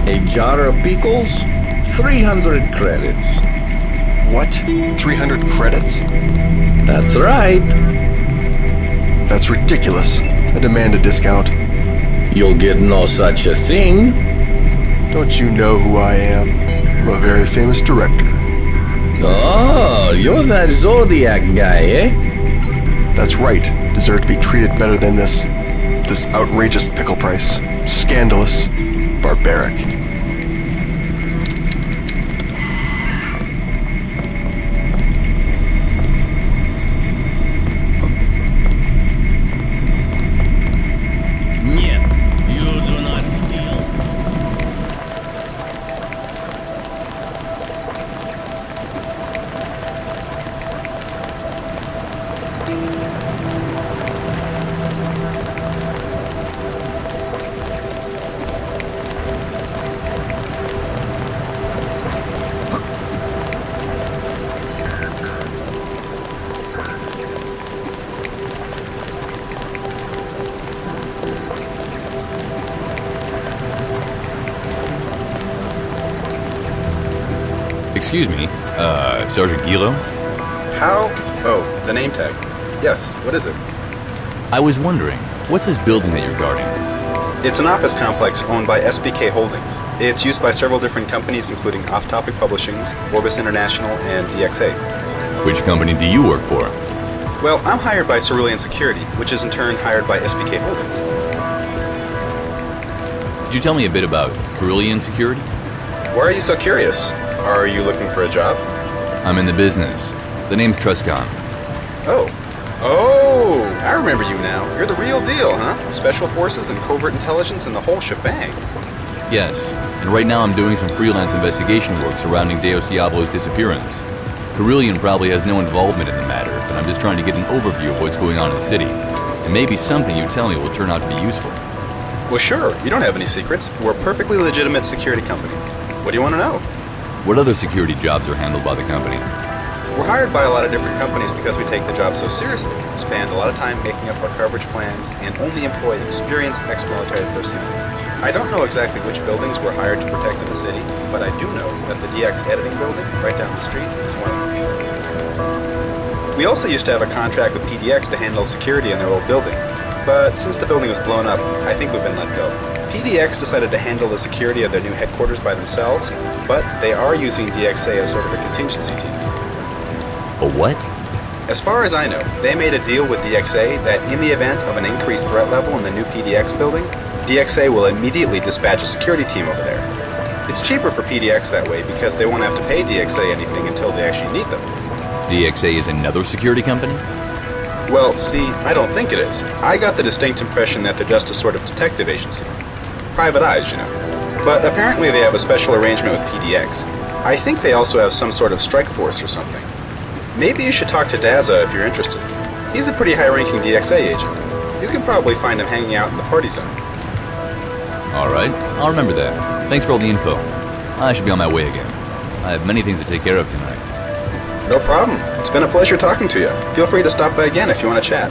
A jar of pickles, 300 credits. What? 300 credits? That's right. That's ridiculous. I demand a discount. You'll get no such a thing. Don't you know who I am? I'm a very famous director. Oh, you're that Zodiac guy, eh? That's right. Deserve to be treated better than this outrageous pickle price. Scandalous. Barbaric. Excuse me, Sergeant Gilo? How? Oh, the name tag. Yes, what is it? I was wondering, what's this building that you're guarding? It's an office complex owned by SBK Holdings. It's used by several different companies, including Off Topic Publishings, Orbis International, and DXA. Which company do you work for? Well, I'm hired by Cerulean Security, which is in turn hired by SBK Holdings. Could you tell me a bit about Cerulean Security? Why are you so curious? Are you looking for a job? I'm in the business. The name's Truscon. Oh, I remember you now. You're the real deal, huh? Special Forces and Covert Intelligence and the whole shebang. Yes, and right now I'm doing some freelance investigation work surrounding Deus Diablo's disappearance. Cerulean probably has no involvement in the matter, but I'm just trying to get an overview of what's going on in the city. And maybe something you tell me will turn out to be useful. Well, sure. You don't have any secrets. We're a perfectly legitimate security company. What do you want to know? What other security jobs are handled by the company? We're hired by a lot of different companies because we take the job so seriously. We spend a lot of time making up our coverage plans and only employ experienced ex-military personnel. I don't know exactly which buildings we're hired to protect in the city, but I do know that the DX editing building right down the street is one of them. We also used to have a contract with PDX to handle security in their old building, but since the building was blown up, I think we've been let go. PDX decided to handle the security of their new headquarters by themselves, but they are using DXA as sort of a contingency team. A what? As far as I know, they made a deal with DXA that in the event of an increased threat level in the new PDX building, DXA will immediately dispatch a security team over there. It's cheaper for PDX that way because they won't have to pay DXA anything until they actually need them. DXA is another security company? Well, see, I don't think it is. I got the distinct impression that they're just a sort of detective agency. Private eyes, you know. But apparently they have a special arrangement with PDX. I think they also have some sort of strike force or something. Maybe you should talk to Daza if you're interested. He's a pretty high-ranking DXA agent. You can probably find him hanging out in the party zone. Alright, I'll remember that. Thanks for all the info. I should be on my way again. I have many things to take care of tonight. No problem. It's been a pleasure talking to you. Feel free to stop by again if you want to chat.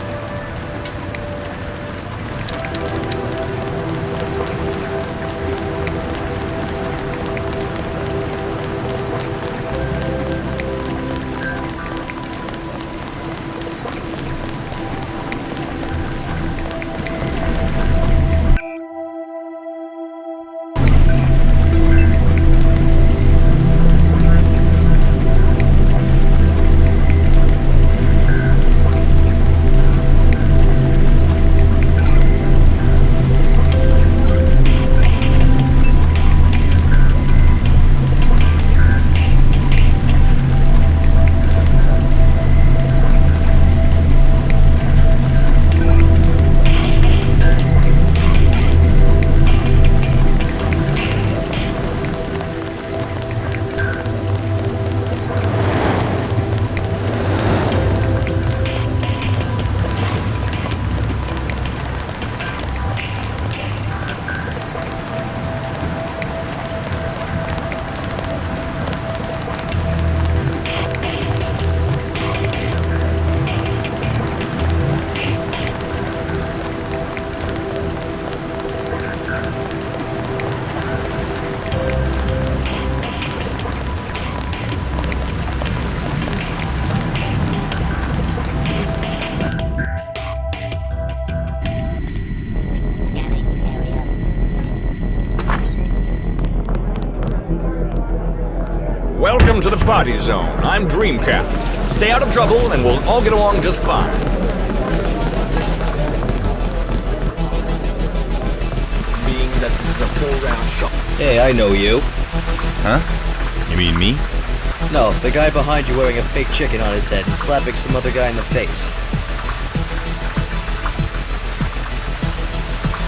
Welcome to the party zone. I'm Dreamcast. Stay out of trouble and we'll all get along just fine. Being that this is a 4-round shot. Hey, I know you. Huh? You mean me? No, the guy behind you wearing a fake chicken on his head and slapping some other guy in the face.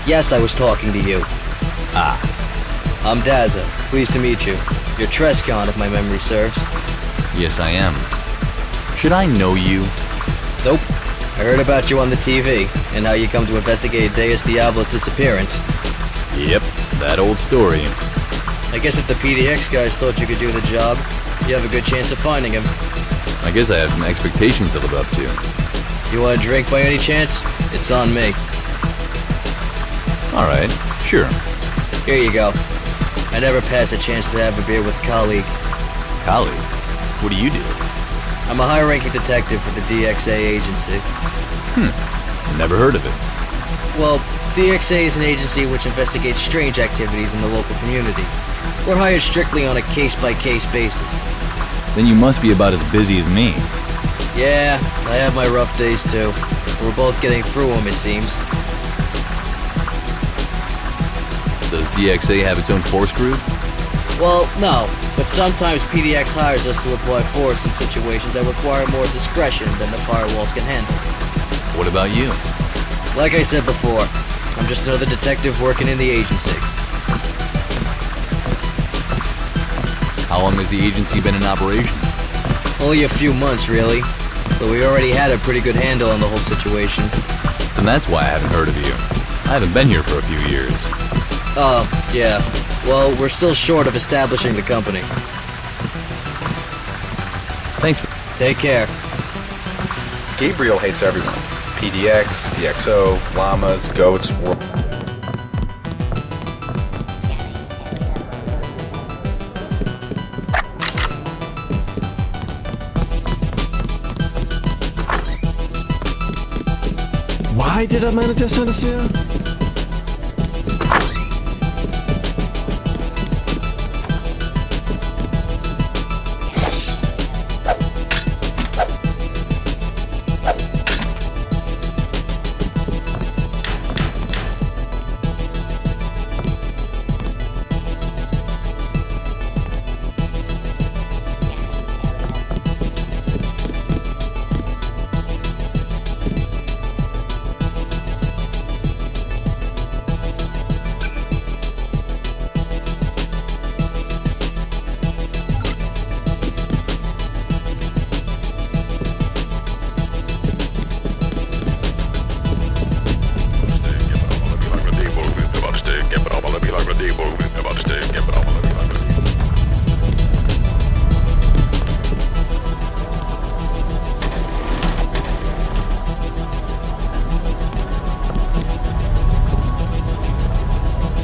Yes, I was talking to you. Ah. I'm Daza. Pleased to meet you. You're Truscon, if my memory serves. Yes, I am. Should I know you? Nope. I heard about you on the TV, and how you come to investigate Deus Diablo's disappearance. Yep, that old story. I guess if the PDX guys thought you could do the job, you have a good chance of finding him. I guess I have some expectations to live up to. You want a drink by any chance? It's on me. Alright, sure. Here you go. I never pass a chance to have a beer with a colleague. colleague. What do you do? I'm a high-ranking detective for the DXA agency. Never heard of it. Well, DXA is an agency which investigates strange activities in the local community. We're hired strictly on a case-by-case basis. Then you must be about as busy as me. Yeah, I have my rough days too. We're both getting through them, it seems. Does DXA have its own force group? Well, no, but sometimes PDX hires us to apply force in situations that require more discretion than the firewalls can handle. What about you? Like I said before, I'm just another detective working in the agency. How long has the agency been in operation? Only a few months, really, but we already had a pretty good handle on the whole situation. And that's why I haven't heard of you. I haven't been here for a few years. Oh, yeah. Well, we're still short of establishing the company. Thanks for... Take care. Gabriel hates everyone. PDX, DXO, llamas, goats, Why did a manager send us here?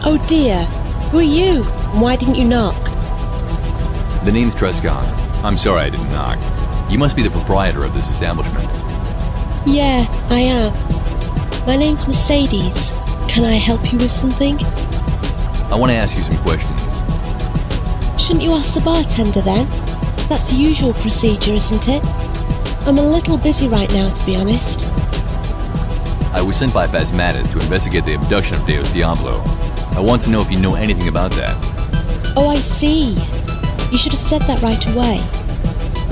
Oh dear, who are you? And why didn't you knock? The name's Trescon. I'm sorry I didn't knock. You must be the proprietor of this establishment. Yeah, I am. My name's Mercedes. Can I help you with something? I want to ask you some questions. Shouldn't you ask the bartender then? That's the usual procedure, isn't it? I'm a little busy right now, to be honest. I was sent by Phasmatis to investigate the abduction of Deus Diablo. I want to know if you know anything about that. Oh, I see. You should have said that right away.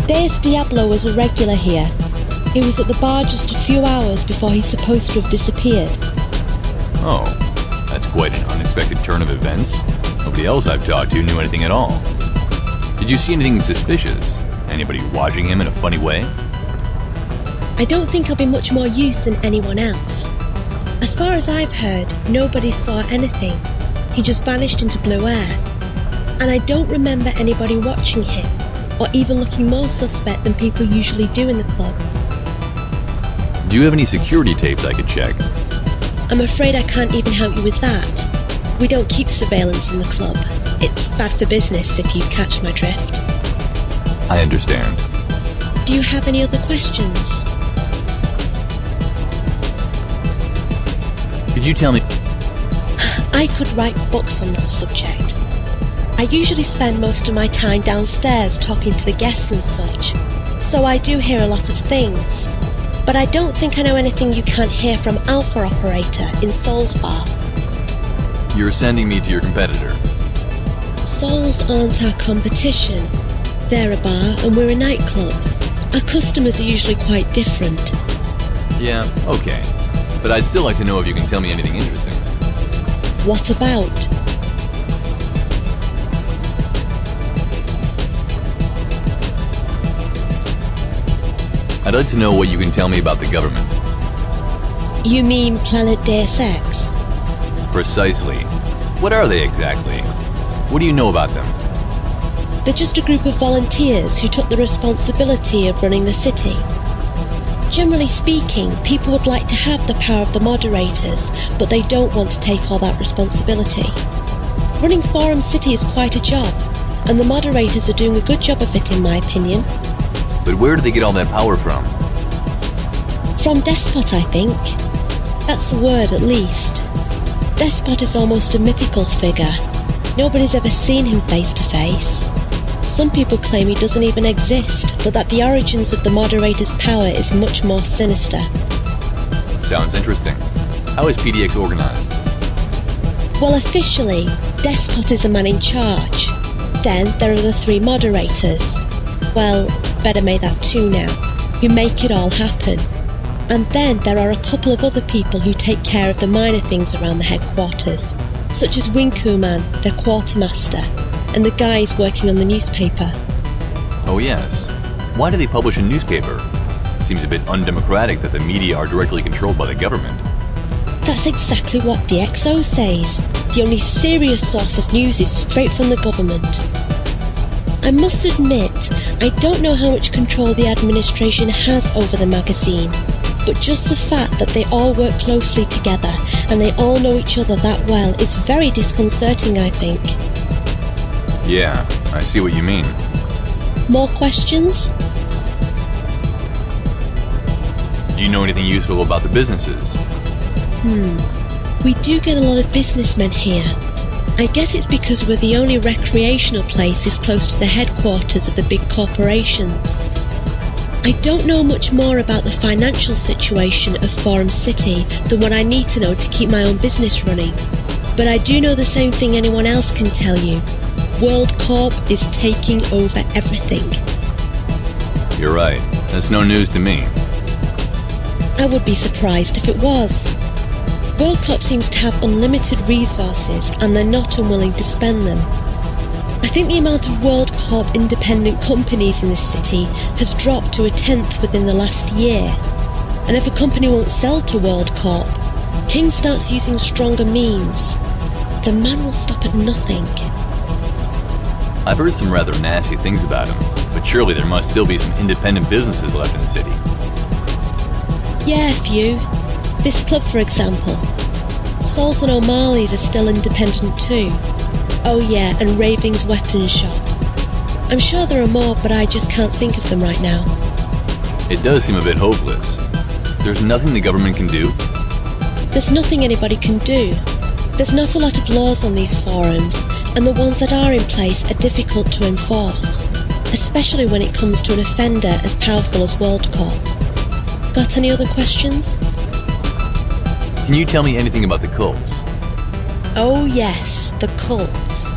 Deus Diablo was a regular here. He was at the bar just a few hours before he's supposed to have disappeared. Oh, that's quite an unexpected turn of events. Nobody else I've talked to knew anything at all. Did you see anything suspicious? Anybody watching him in a funny way? I don't think I'll be much more use than anyone else. As far as I've heard, nobody saw anything. He just vanished into blue air. And I don't remember anybody watching him, or even looking more suspect than people usually do in the club. Do you have any security tapes I could check? I'm afraid I can't even help you with that. We don't keep surveillance in the club. It's bad for business, if you catch my drift. I understand. Do you have any other questions? Could you tell me... I could write books on that subject. I usually spend most of my time downstairs talking to the guests and such, so I do hear a lot of things. But I don't think I know anything you can't hear from Alpha Operator in Sol's bar. You're sending me to your competitor. Sol's aren't our competition. They're a bar and we're a nightclub. Our customers are usually quite different. Yeah, okay. But I'd still like to know if you can tell me anything interesting. What about? I'd like to know what you can tell me about the government. You mean Planet Deus Ex? Precisely. What are they exactly? What do you know about them? They're just a group of volunteers who took the responsibility of running the city. Generally speaking, people would like to have the power of the moderators, but they don't want to take all that responsibility. Running Forum City is quite a job, and the moderators are doing a good job of it in my opinion. But where do they get all that power from? From Despot, I think. That's the word, at least. Despot is almost a mythical figure. Nobody's ever seen him face to face. Some people claim he doesn't even exist, but that the origins of the moderator's power is much more sinister. Sounds interesting. How is PDX organized? Well, officially, Despot is a man in charge. Then there are the 3 moderators. Well, better make that 2 now, who make it all happen. And then there are a couple of other people who take care of the minor things around the headquarters, such as Winkuman, their quartermaster, and the guys working on the newspaper. Oh yes. Why do they publish a newspaper? Seems a bit undemocratic that the media are directly controlled by the government. That's exactly what DxO says. The only serious source of news is straight from the government. I must admit, I don't know how much control the administration has over the magazine, but just the fact that they all work closely together and they all know each other that well is very disconcerting, I think. Yeah, I see what you mean. More questions? Do you know anything useful about the businesses? We do get a lot of businessmen here. I guess it's because we're the only recreational place close to the headquarters of the big corporations. I don't know much more about the financial situation of Forum City than what I need to know to keep my own business running. But I do know the same thing anyone else can tell you. World Corp is taking over everything. You're right. That's no news to me. I would be surprised if it was. World Corp seems to have unlimited resources and they're not unwilling to spend them. I think the amount of World Corp independent companies in this city has dropped to 1/10 within the last year. And if a company won't sell to World Corp, King starts using stronger means. The man will stop at nothing. I've heard some rather nasty things about him, but surely there must still be some independent businesses left in the city. Yeah, a few. This club, for example. Souls and O'Malley's are still independent too. Oh yeah, and Raving's weapons shop. I'm sure there are more, but I just can't think of them right now. It does seem a bit hopeless. There's nothing the government can do? There's nothing anybody can do. There's not a lot of laws on these forums, and the ones that are in place are difficult to enforce, especially when it comes to an offender as powerful as World Corp. Got any other questions? Can you tell me anything about the cults? Oh yes, the cults.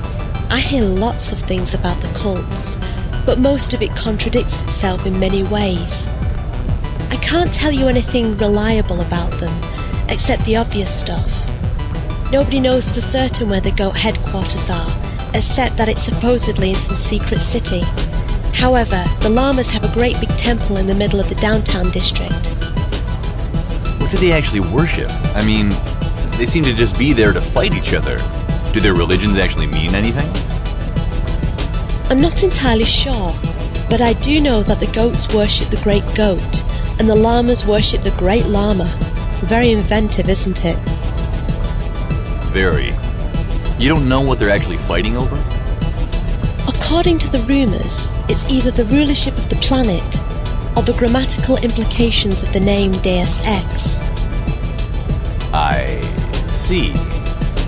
I hear lots of things about the cults, but most of it contradicts itself in many ways. I can't tell you anything reliable about them, except the obvious stuff. Nobody knows for certain where the GOAT headquarters are, except that it's supposedly in some secret city. However, the Llamas have a great big temple in the middle of the downtown district. What do they actually worship? I mean, they seem to just be there to fight each other. Do their religions actually mean anything? I'm not entirely sure, but I do know that the goats worship the Great Goat, and the Llamas worship the Great Llama. Very inventive, isn't it? Very. You don't know what they're actually fighting over? According to the rumours, it's either the rulership of the planet or the grammatical implications of the name Deus Ex. I see.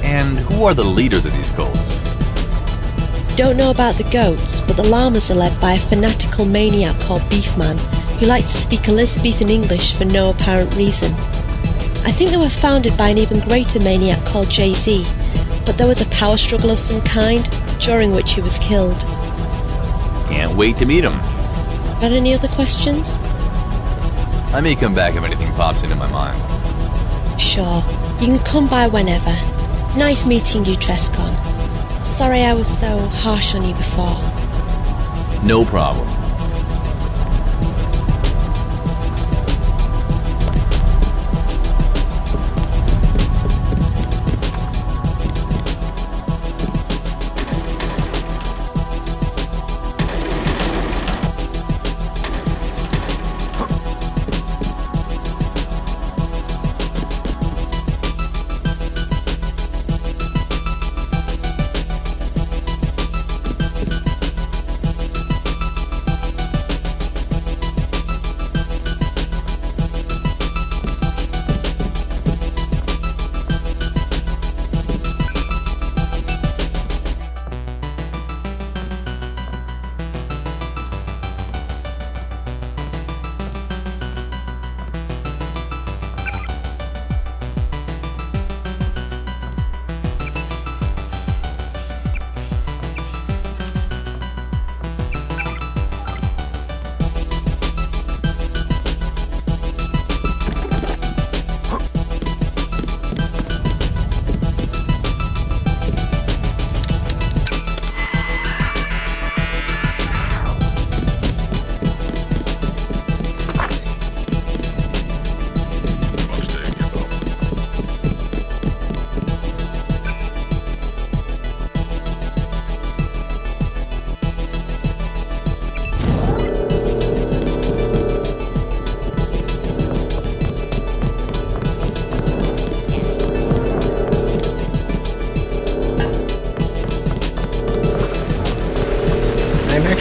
And who are the leaders of these cults? Don't know about the goats, but the Llamas are led by a fanatical maniac called Beefman, who likes to speak Elizabethan English for no apparent reason. I think they were founded by an even greater maniac called Jay-Z, but there was a power struggle of some kind, during which he was killed. Can't wait to meet him. Got any other questions? I may come back if anything pops into my mind. Sure, you can come by whenever. Nice meeting you, Trescon. Sorry I was so harsh on you before. No problem.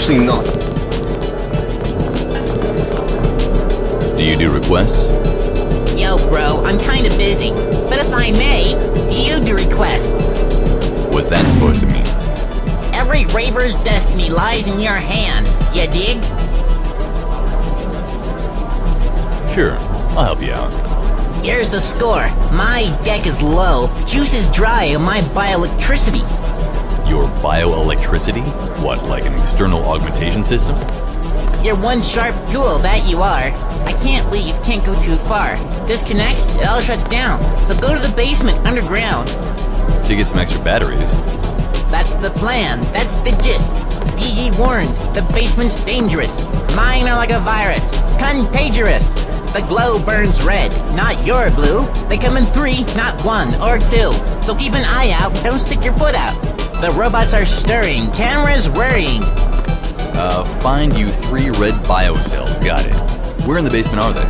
actually not. Do you do requests? Yo, bro, I'm kinda busy. But if I may, you do requests. What's that supposed to mean? Every raver's destiny lies in your hands, you dig? Sure, I'll help you out. Here's the score. My deck is low, juice is dry on my bioelectricity. Your bioelectricity? What, like an external augmentation system? You're one sharp tool, that you are. I can't leave, can't go too far. Disconnects, it all shuts down. So go to the basement, underground. To get some extra batteries. That's the plan, that's the gist. Be ye warned, the basement's dangerous. Mine are like a virus, contagious. The glow burns red, not your blue. They come in 3, not 1 or 2. So keep an eye out, don't stick your foot out. The robots are stirring, cameras worrying. Find you 3 red biocells, got it. Where in the basement are they?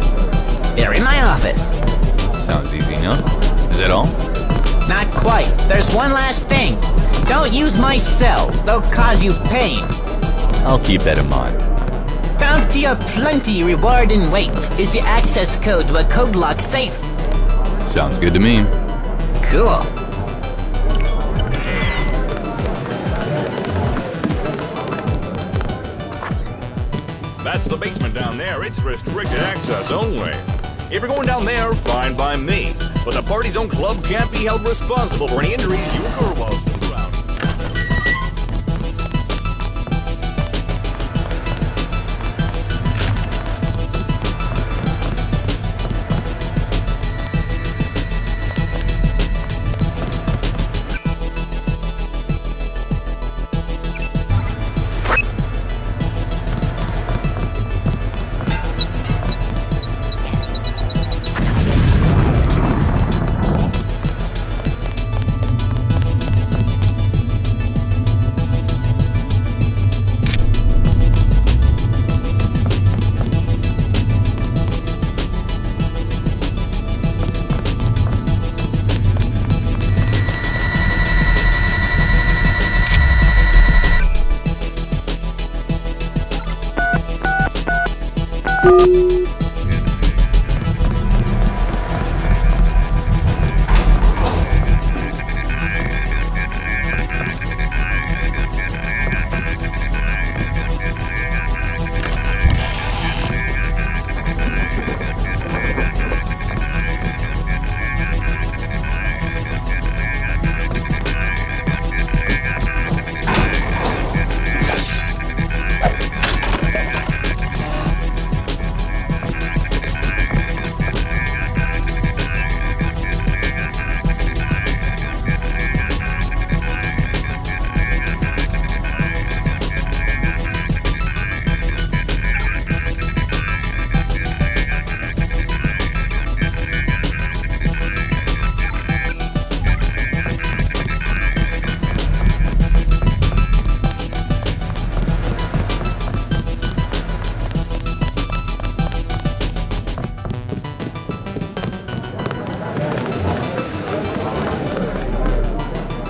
They're in my office. Sounds easy enough. Is that all? Not quite, there's one last thing. Don't use my cells, they'll cause you pain. I'll keep that in mind. Bounty of plenty, reward and wait is the access code to a code lock safe. Sounds good to me. Cool. That's the basement down there. It's restricted access only. If you're going down there, fine by me. But the Party's Own Club can't be held responsible for any injuries you incur while still around.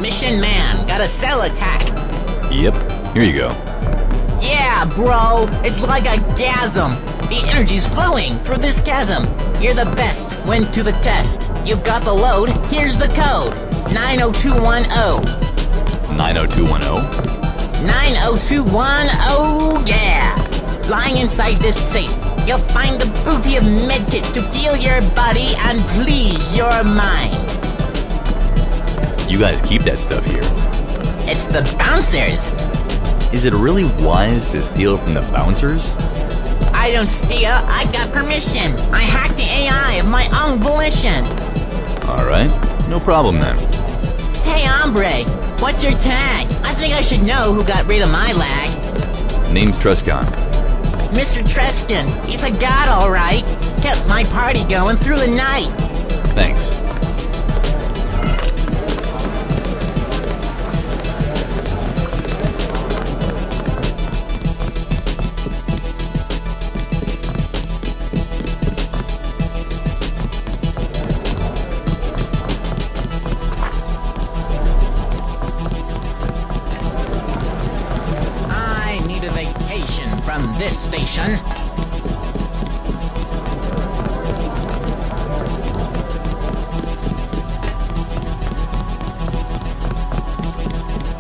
Mission man, got a cell attack. Yep, here you go. Yeah, bro, it's like a gasm. The energy's flowing through this chasm. You're the best, went to the test. You got the load, here's the code. 90210. 90210? 90210, yeah. Lying inside this safe, you'll find the booty of medkits to heal your body and please your mind. You guys keep that stuff here. It's the bouncers. Is it really wise to steal from the bouncers? I don't steal, I got permission. I hacked the AI of my own volition. Alright, no problem then. Hey, hombre, what's your tag? I think I should know who got rid of my lag. Name's Trescon. Mr. Treskin, he's a god, alright. Kept my party going through the night. Thanks. I need a vacation. station.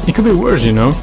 It could be worse, you know.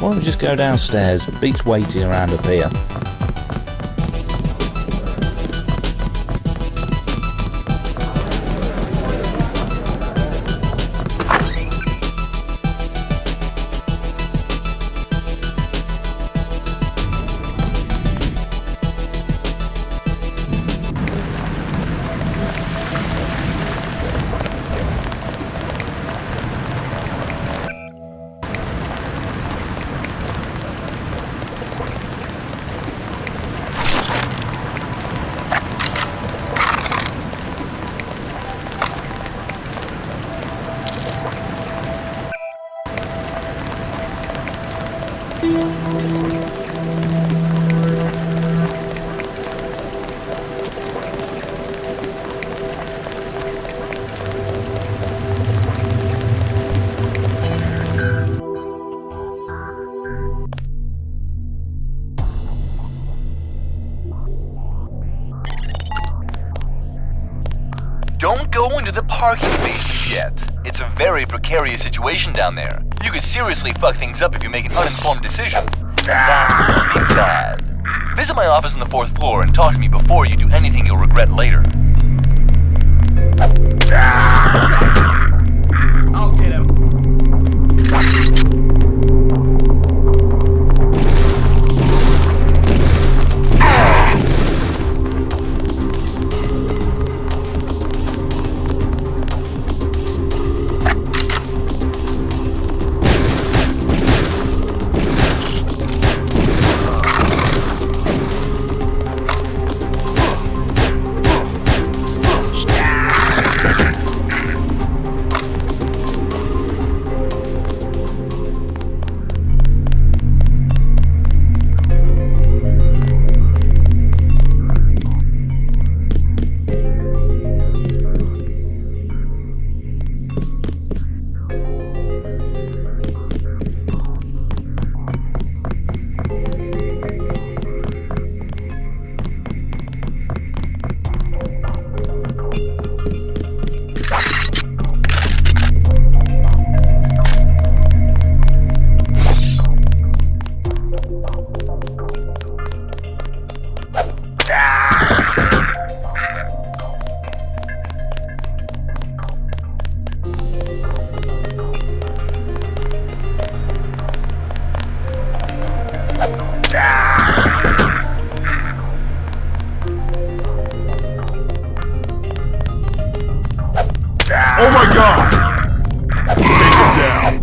Why don't we just go downstairs? Beats waiting around up here. Don't go into the parking basement yet. It's a very precarious situation down there. You could seriously fuck things up if you make an uninformed decision. That would be bad. Visit my office on the 4th floor and talk to me before you do anything you'll regret later. I'll get him. Oh my god! Take him down.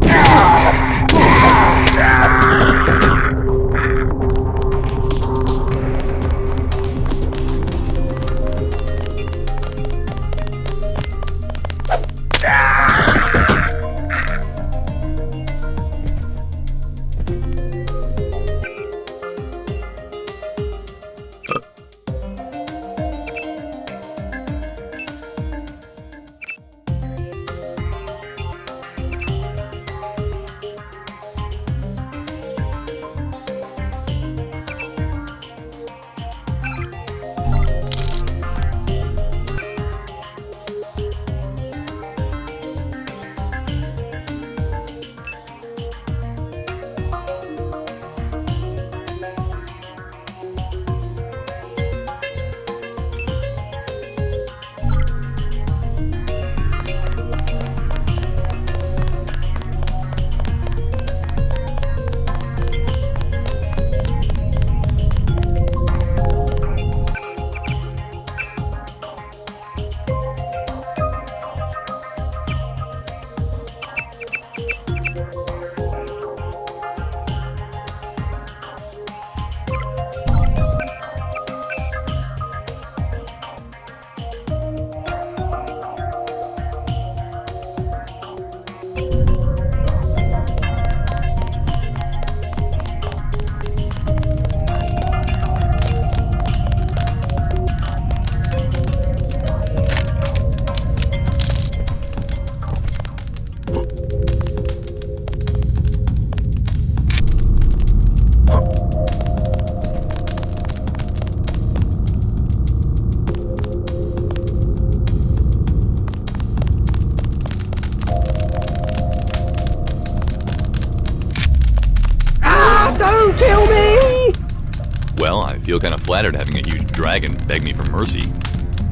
feel kind of flattered having a huge dragon beg me for mercy.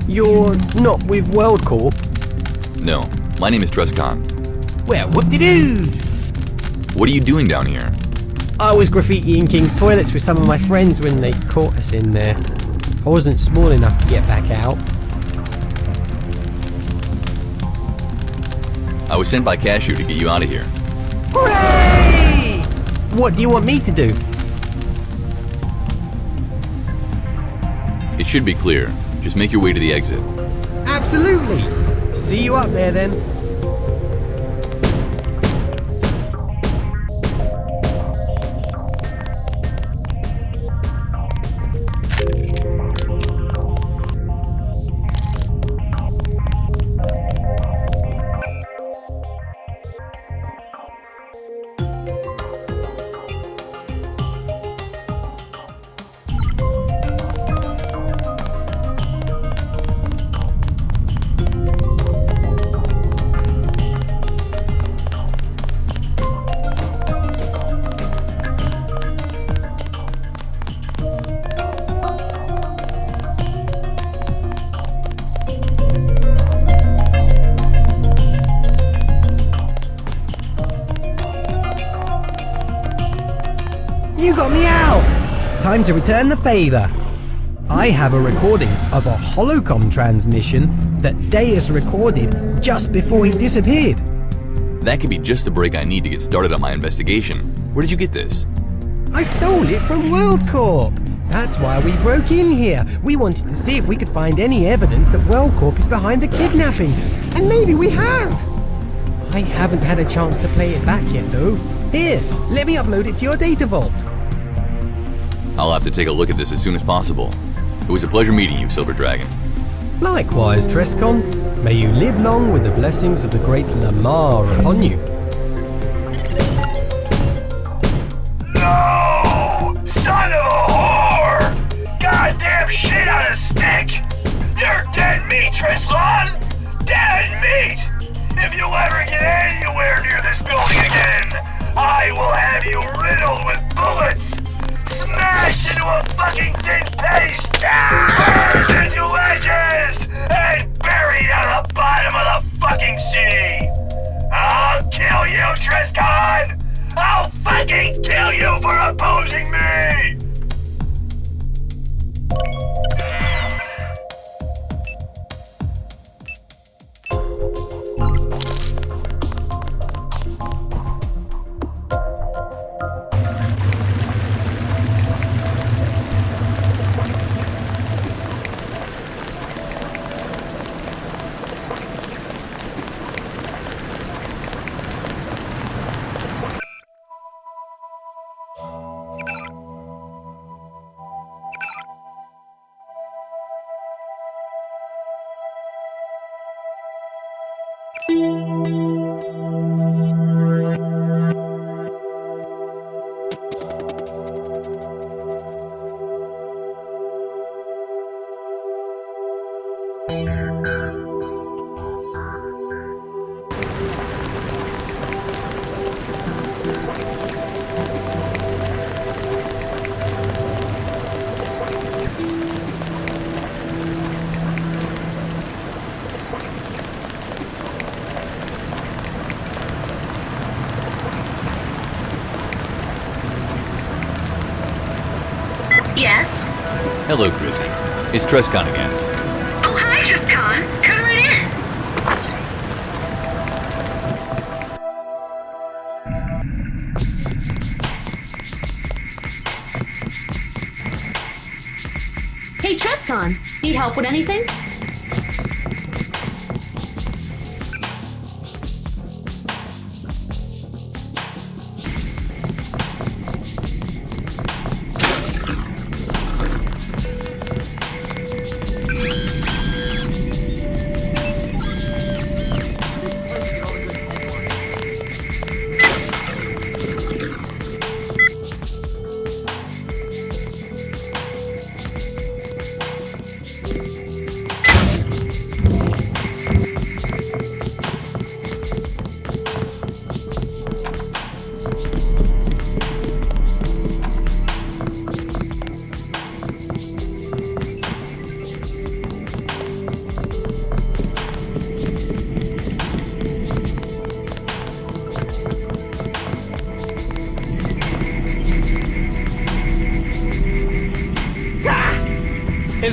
You're not with World Corp? No, my name is Trescon. Well, whoop-de-doo! What are you doing down here? I was graffitiing King's toilets with some of my friends when they caught us in there. I wasn't small enough to get back out. I was sent by Cashew to get you out of here. Hooray! What do you want me to do? It should be clear. Just make your way to the exit. Absolutely! See you up there then. You got me out! Time to return the favor. I have a recording of a holocom transmission that Deus recorded just before he disappeared. That could be just the break I need to get started on my investigation. Where did you get this? I stole it from World Corp. That's why we broke in here. We wanted to see if we could find any evidence that World Corp is behind the kidnapping. And maybe we have. I haven't had a chance to play it back yet, though. Here, let me upload it to your data vault. I'll have to take a look at this as soon as possible. It was a pleasure meeting you, Silver Dragon. Likewise, Trescon. May you live long with the blessings of the great Lamar upon you. No! Son of a whore! Goddamn shit on a stick! You're dead meat, Trescon! Dead meat! If you ever get anywhere near this building again, I will have you riddled with bullets! Smashed into a fucking thin paste! Burned into ashes! And buried at the bottom of the fucking sea! I'll kill you, Trescon! I'll fucking kill you for opposing me! Yes? Hello, Chrissy. It's Trescon again. Oh, hi, Trescon. Come right in. Hey, Trescon. Need help with anything?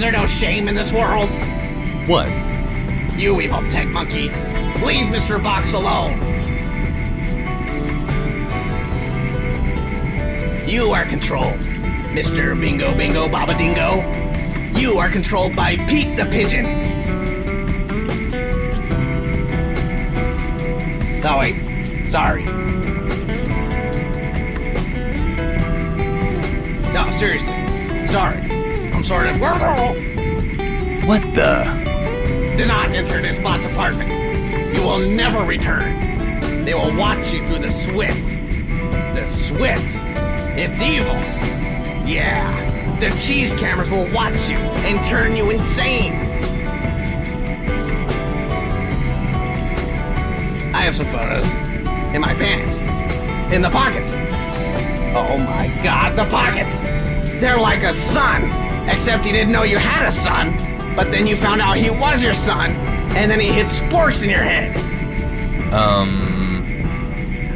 there no shame in this world? What? You evil tech monkey. Leave Mr. Box alone. You are controlled, Mr. Bingo Bingo Baba Dingo. You are controlled by Pete the Pigeon. Oh wait, sorry. No, seriously, sorry. I'm sort of... What the? Do not enter this bot's apartment. You will never return. They will watch you through the Swiss. The Swiss. It's evil. Yeah, the cheese cameras will watch you and turn you insane. I have some photos. In my pants. In the pockets. Oh my god, the pockets! They're like a son! Except you didn't know you had a son, but then you found out he was your son, and then he hid sporks in your head.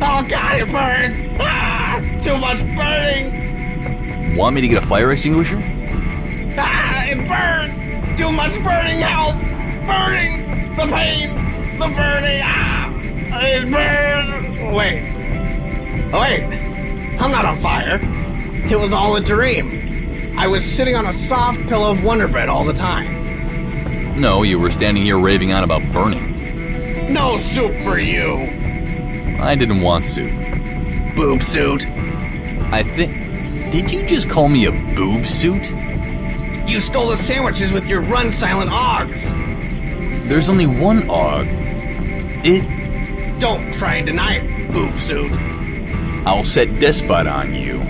Oh god, it burns! Ah, too much burning! Want me to get a fire extinguisher? Ah, it burns! Too much burning, help! Burning! The pain! The burning! Ah! It burns! Wait. Oh, wait. I'm not on fire. It was all a dream. I was sitting on a soft pillow of Wonder Bread all the time. No, you were standing here raving on about burning. No soup for you! I didn't want soup. Boob suit. I think... Did you just call me a boob suit? You stole the sandwiches with your run silent Augs. There's only one Aug. Don't try and deny it, boob suit. I'll set Despot on you.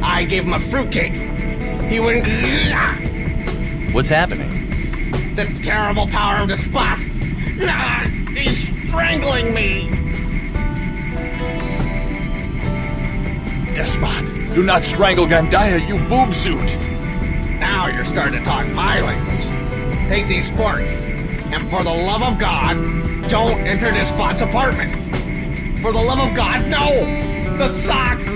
I gave him a fruitcake. He wouldn't... What's happening? The terrible power of Despot. He's strangling me. Despot, do not strangle Gandaya, you boob suit. Now you're starting to talk my language. Take these forks, and for the love of God, don't enter Despot's apartment. For the love of God, no! The socks!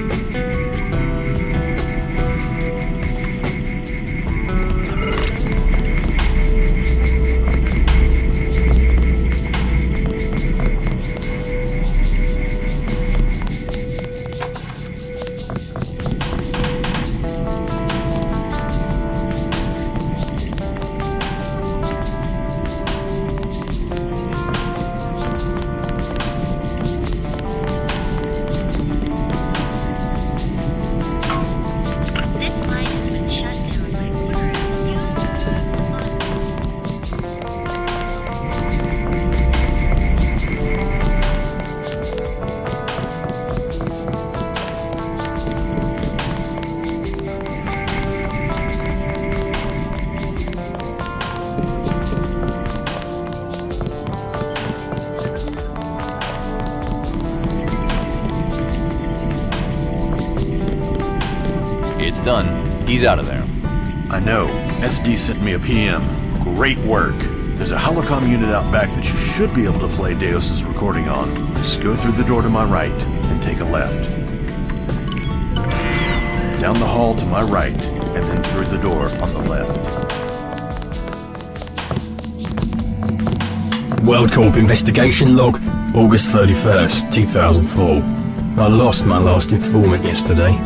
It's done. He's out of there. I know. SD sent me a PM. Great work. There's a holocom unit out back that you should be able to play Deus's recording on. Just go through the door to my right and take a left. Down the hall to my right, and then through the door on the left. World Corp investigation log, August 31st, 2004. I lost my last informant yesterday.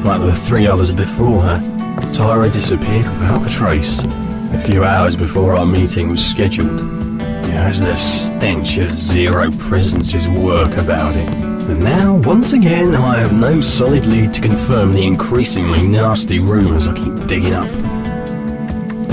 Like the 3 others before her, Tyra disappeared without a trace. A few hours before our meeting was scheduled. It has the stench of Zero Presence's work about it. And now, once again, I have no solid lead to confirm the increasingly nasty rumours I keep digging up.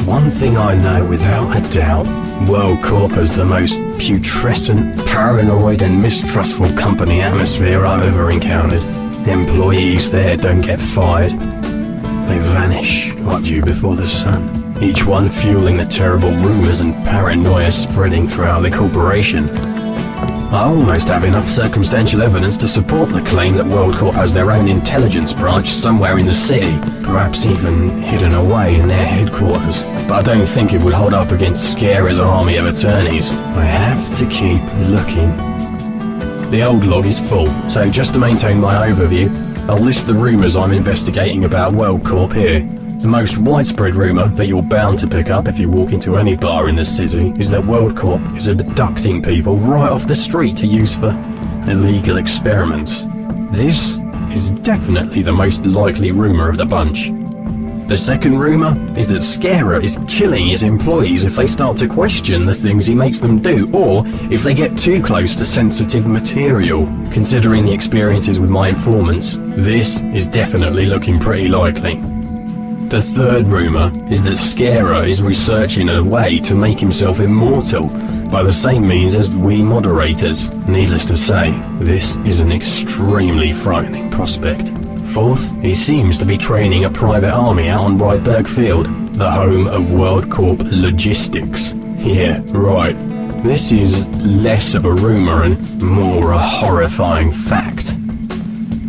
One thing I know without a doubt, World Corp is the most putrescent, paranoid and mistrustful company atmosphere I've ever encountered. Employees there don't get fired. They vanish like dew before the sun, each one fueling the terrible rumours and paranoia spreading throughout the corporation. I almost have enough circumstantial evidence to support the claim that World Corp has their own intelligence branch somewhere in the city, perhaps even hidden away in their headquarters. But I don't think it would hold up against Scarer's army of attorneys. I have to keep looking. The old log is full, so just to maintain my overview, I'll list the rumours I'm investigating about World Corp here. The most widespread rumour that you're bound to pick up if you walk into any bar in the city is that WorldCorp is abducting people right off the street to use for illegal experiments. This is definitely the most likely rumour of the bunch. The second rumour is that Scarer is killing his employees if they start to question the things he makes them do, or if they get too close to sensitive material. Considering the experiences with my informants, this is definitely looking pretty likely. The third rumour is that Scarer is researching a way to make himself immortal by the same means as we moderators. Needless to say, this is an extremely frightening prospect. Fourth, he seems to be training a private army out on Rydberg Field, the home of WorldCorp Logistics. Yeah, right. This is less of a rumour and more a horrifying fact.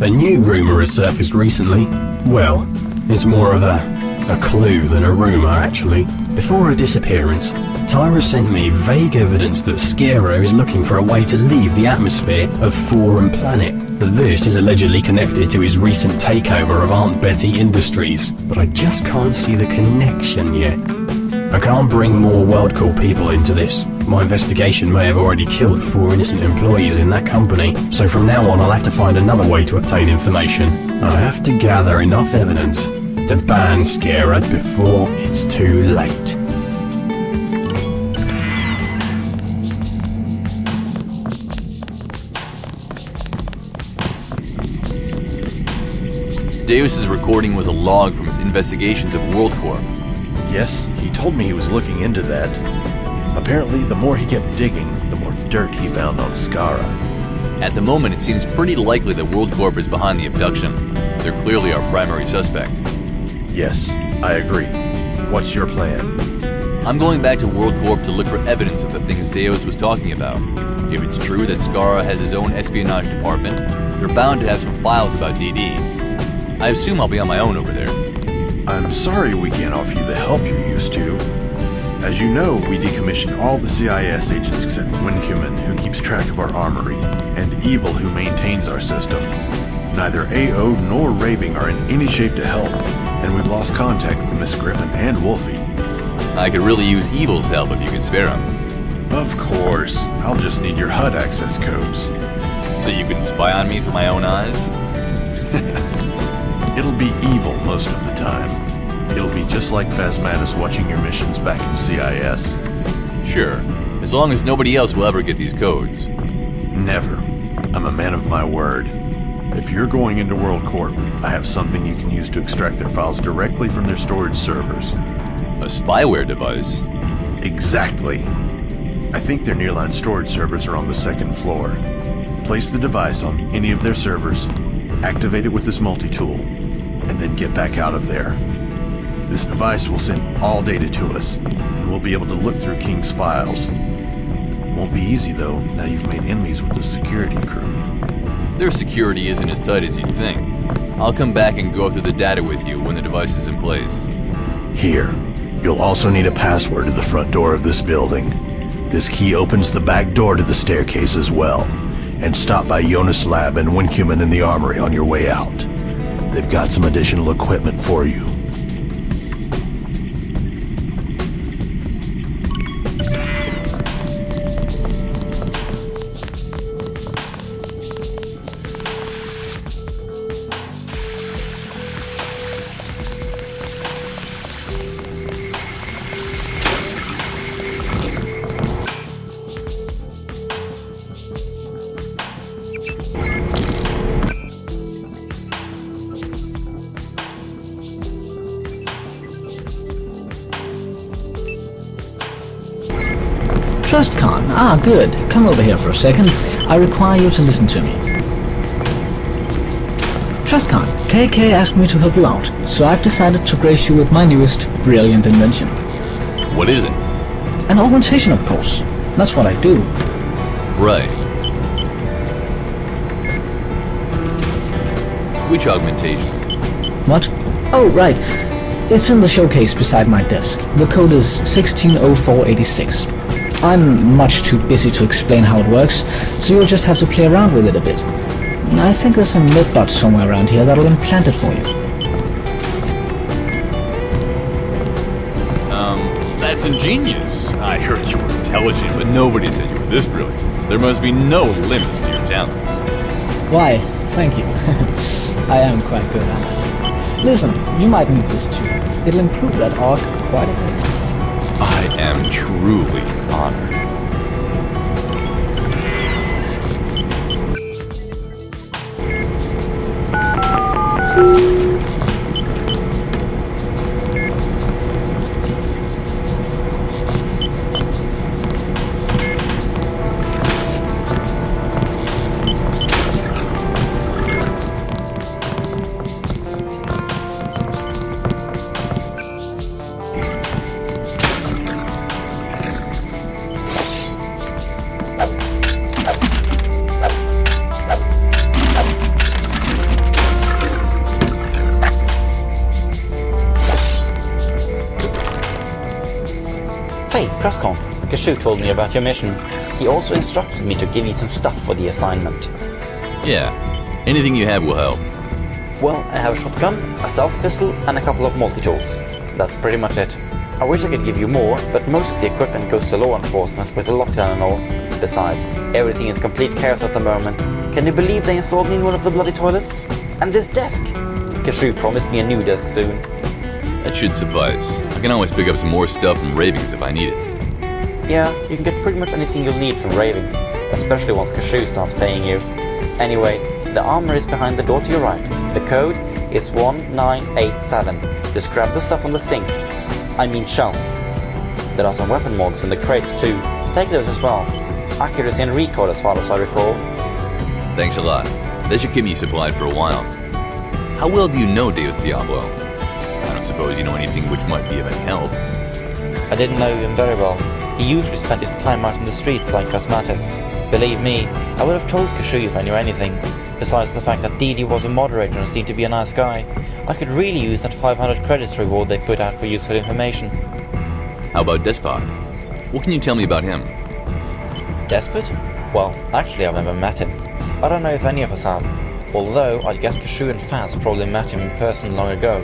A new rumour has surfaced recently. Well, it's more of a clue than a rumour, actually. Before her disappearance, Tyra sent me vague evidence that Scarer is looking for a way to leave the atmosphere of Forum Planet. This is allegedly connected to his recent takeover of Aunt Betty Industries, but I just can't see the connection yet. I can't bring more WorldCorp people into this. My investigation may have already killed 4 innocent employees in that company, so from now on I'll have to find another way to obtain information. I have to gather enough evidence to ban Scarer before it's too late. Deus's recording was a log from his investigations of WorldCorp. Yes, he told me he was looking into that. Apparently, the more he kept digging, the more dirt he found on Scara. At the moment, it seems pretty likely that WorldCorp is behind the abduction. They're clearly our primary suspect. Yes, I agree. What's your plan? I'm going back to WorldCorp to look for evidence of the things Deus was talking about. If it's true that Scara has his own espionage department, they're bound to have some files about DD. I assume I'll be on my own over there. I'm sorry we can't offer you the help you're used to. As you know, we decommissioned all the CIS agents except Wincuman, who keeps track of our armory, and Evil, who maintains our system. Neither AO nor Raving are in any shape to help, and we've lost contact with Miss Griffin and Wolfie. I could really use Evil's help if you can spare him. Of course. I'll just need your HUD access codes. So you can spy on me through my own eyes? It'll be Evil most of the time. It'll be just like Phasmatus watching your missions back in CIS. Sure, as long as nobody else will ever get these codes. Never. I'm a man of my word. If you're going into WorldCorp, I have something you can use to extract their files directly from their storage servers. A spyware device? Exactly. I think their nearline storage servers are on the 2nd floor. Place the device on any of their servers, activate it with this multi-tool, and then get back out of there. This device will send all data to us, and we'll be able to look through King's files. Won't be easy though, now you've made enemies with the security crew. Their security isn't as tight as you'd think. I'll come back and go through the data with you when the device is in place. Here, you'll also need a password to the front door of this building. This key opens the back door to the staircase as well. And stop by Jonas Lab and Wincuman in the armory on your way out. They've got some additional equipment for you. TrustCon. Ah, good. Come over here for a second. I require you to listen to me. TrustCon, KK asked me to help you out, so I've decided to grace you with my newest brilliant invention. What is it? An augmentation, of course. That's what I do. Right. Which augmentation? What? Oh, right. It's in the showcase beside my desk. The code is 160486. I'm much too busy to explain how it works, so you'll just have to play around with it a bit. I think there's a MidBot somewhere around here that'll implant it for you. That's ingenious. I heard you were intelligent, but nobody said you were this brilliant. There must be no limit to your talents. Why, thank you. I am quite good at it. Listen, you might need this too. It'll improve that arc quite a bit. I am truly honored. Hey, Trustcon. Kashu told me about your mission. He also instructed me to give you some stuff for the assignment. Yeah, anything you have will help. Well, I have a shotgun, a stealth pistol, and a couple of multi-tools. That's pretty much it. I wish I could give you more, but most of the equipment goes to law enforcement with the lockdown and all. Besides, everything is complete chaos at the moment. Can you believe they installed me in one of the bloody toilets? And this desk! Kashu promised me a new desk soon. That should suffice. I can always pick up some more stuff from Ravings if I need it. Yeah, you can get pretty much anything you'll need from Ravings, especially once Kashu starts paying you. Anyway, the armor is behind the door to your right. The code is 1987. Just grab the stuff on the sink. I mean shelf. There are some weapon mods in the crates too. Take those as well. Accuracy and recoil as far as I recall. Thanks a lot. That should keep me supplied for a while. How well do you know Deus Diablo? I don't suppose you know anything which might be of any help. I didn't know him very well. He usually spent his time out in the streets like Cosmatis. Believe me, I would have told Kashu if I knew anything. Besides the fact that Didi was a moderator and seemed to be a nice guy, I could really use that 500 credits reward they put out for useful information. How about Despot? What can you tell me about him? Despot? Well, actually I've never met him. I don't know if any of us have. Although, I'd guess Kashu and Faz probably met him in person long ago.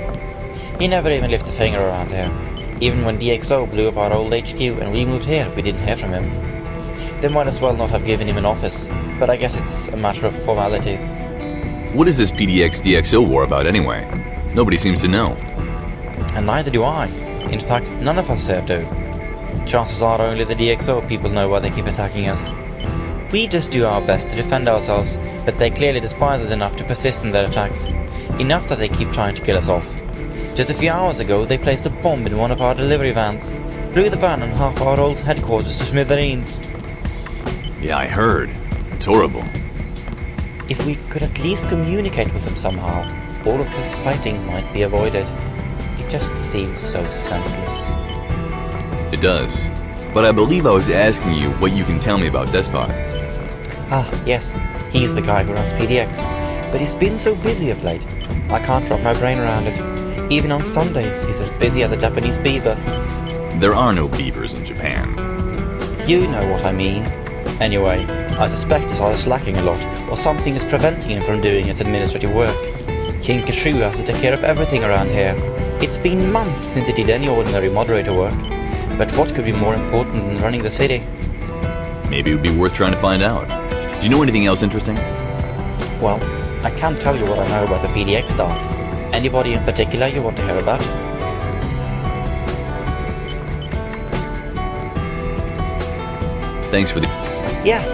He never even lifted a finger around here. Even when DxO blew up our old HQ and we moved here, we didn't hear from him. They might as well not have given him an office, but I guess it's a matter of formalities. What is this PDX-DxO war about anyway? Nobody seems to know. And neither do I. In fact, none of us here do. Chances are only the DxO people know why they keep attacking us. We just do our best to defend ourselves, but they clearly despise us enough to persist in their attacks. Enough that they keep trying to kill us off. Just a few hours ago, they placed a bomb in one of our delivery vans, blew the van and half our old headquarters to smithereens. Yeah, I heard. It's horrible. If we could at least communicate with them somehow, all of this fighting might be avoided. It just seems so senseless. It does. But I believe I was asking you what you can tell me about Despot. Ah, yes. He's the guy who runs PDX. But he's been so busy of late. I can't wrap my brain around it. Even on Sundays, he's as busy as a Japanese beaver. There are no beavers in Japan. You know what I mean. Anyway, I suspect he's either slacking a lot, or something is preventing him from doing his administrative work. King Kashu has to take care of everything around here. It's been months since he did any ordinary moderator work. But what could be more important than running the city? Maybe it would be worth trying to find out. Do you know anything else interesting? Well, I can't tell you what I know about the PDX staff. Anybody in particular you want to hear about? Thanks for the... Yeah.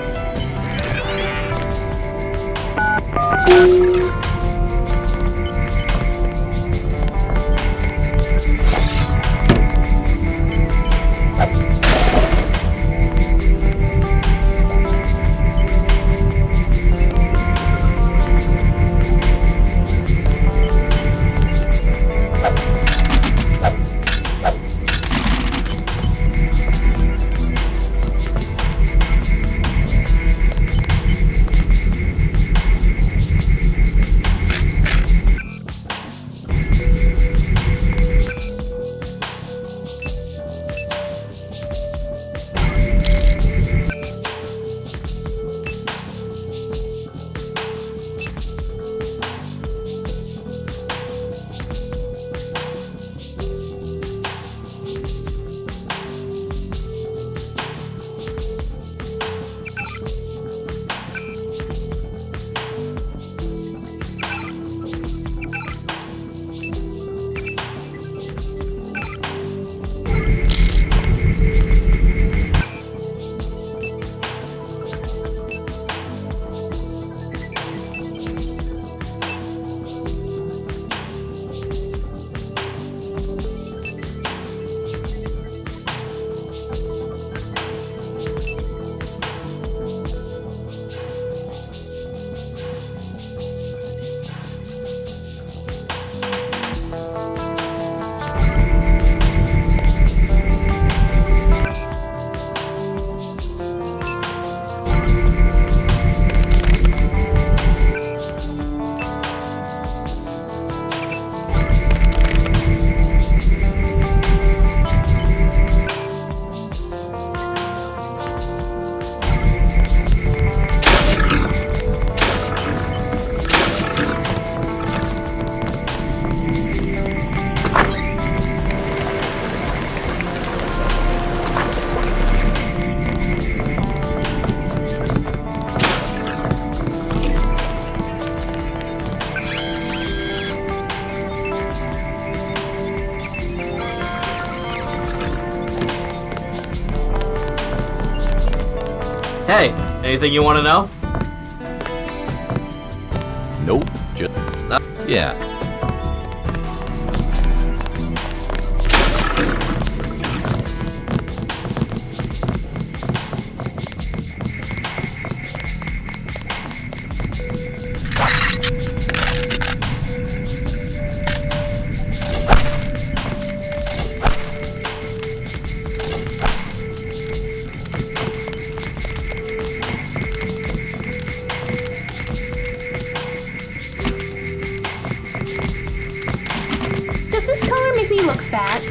Hey, anything you want to know? Nope. Just... yeah. Does this color make me look fat?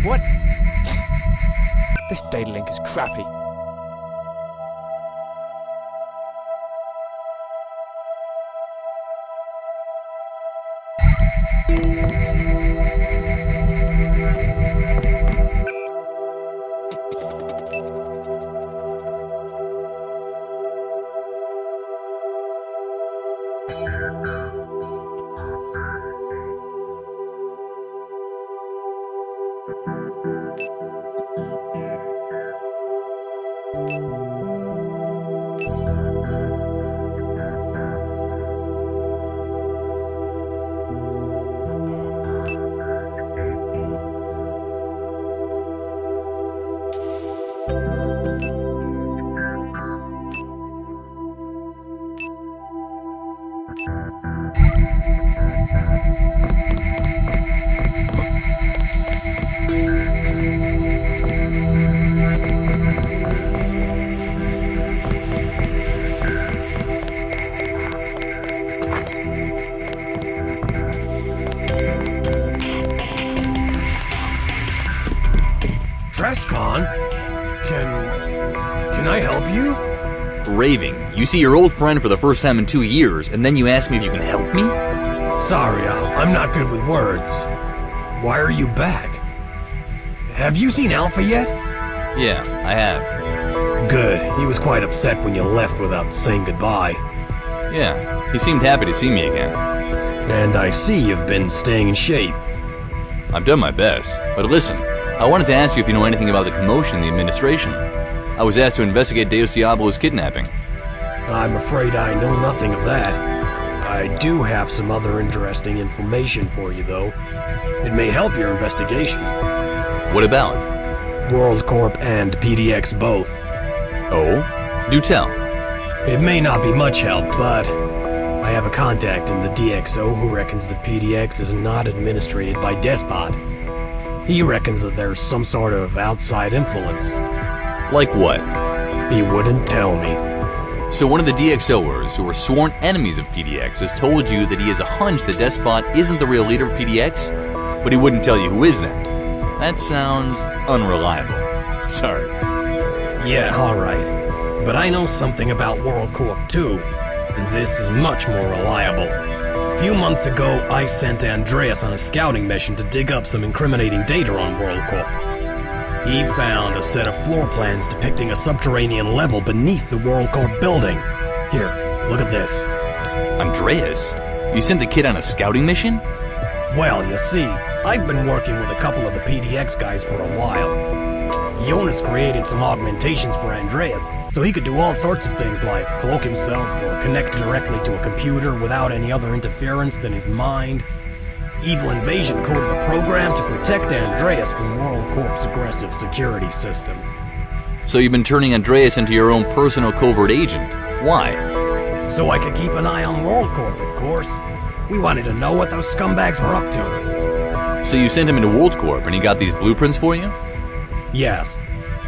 What? This data link is crappy. Trescon? Can I help you? Raving. You see your old friend for the first time in 2 years, and then you ask me if you can help me? Sorry, I'm not good with words. Why are you back? Have you seen Alpha yet? Yeah, I have. Good. He was quite upset when you left without saying goodbye. Yeah, he seemed happy to see me again. And I see you've been staying in shape. I've done my best, but listen, I wanted to ask you if you know anything about the commotion in the administration. I was asked to investigate Deus Diablo's kidnapping. I'm afraid I know nothing of that. I do have some other interesting information for you, though. It may help your investigation. What about? WorldCorp and PDX both. Oh? Do tell. It may not be much help, but I have a contact in the DxO who reckons that PDX is not administrated by Despot. He reckons that there's some sort of outside influence. Like what? He wouldn't tell me. So one of the DxOers who are sworn enemies of PDX has told you that he has a hunch that Despot isn't the real leader of PDX, but he wouldn't tell you who is that. That sounds unreliable. Sorry. Yeah, alright. But I know something about WorldCorp too, and this is much more reliable. A few months ago, I sent Andreas on a scouting mission to dig up some incriminating data on WorldCorp. He found a set of floor plans depicting a subterranean level beneath the WorldCorp building. Here, look at this. Andreas? You sent the kid on a scouting mission? Well, you see, I've been working with a couple of the PDX guys for a while. Jonas created some augmentations for Andreas, so he could do all sorts of things like cloak himself or connect directly to a computer without any other interference than his mind. Evil Invasion coded a program to protect Andreas from World Corp's aggressive security system. So you've been turning Andreas into your own personal covert agent. Why? So I could keep an eye on World Corp, of course. We wanted to know what those scumbags were up to. So you sent him into World Corp and he got these blueprints for you? Yes.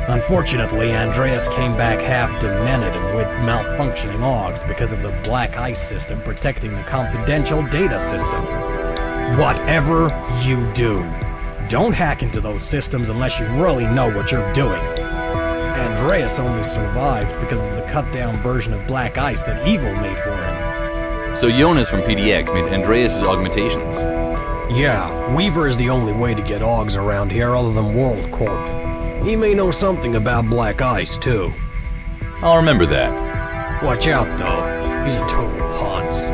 Unfortunately, Andreas came back half demented and with malfunctioning augs because of the black ice system protecting the confidential data system. Whatever you do, don't hack into those systems unless you really know what you're doing. Andreas only survived because of the cut-down version of black ice that Evil made for him. So Jonas from PDX made Andreas' augmentations? Yeah, Weaver is the only way to get augs around here other than World Corp. He may know something about black ice, too. I'll remember that. Watch out, though. He's a total ponce.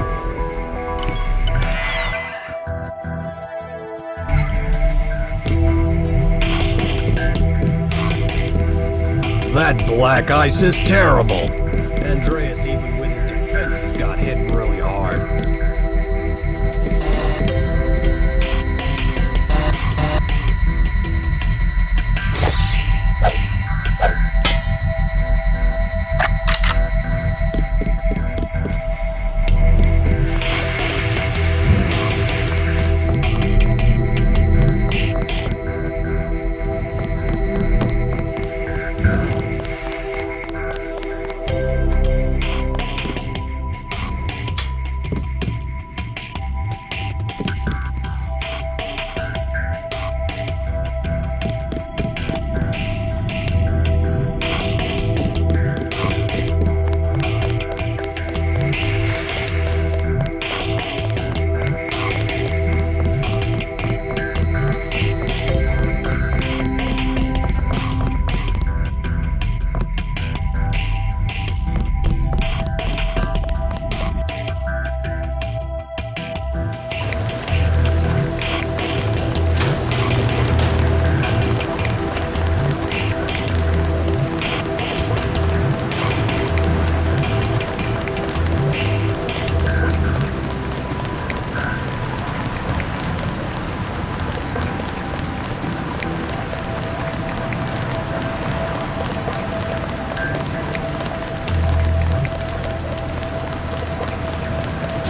That black ice is terrible. Andreas, even with his defenses, got hit really hard.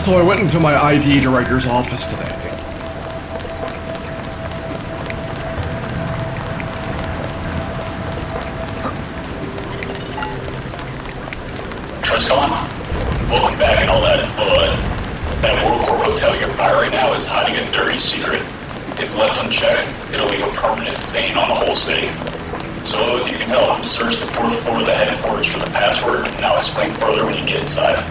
So I went into my ID director's office today. Triscon, welcome back and all that, but that World Corp hotel you're by right now is hiding a dirty secret. If left unchecked, it'll leave a permanent stain on the whole city. So if you can help, search the 4th floor of the headquarters for the password, and I'll explain further when you get inside.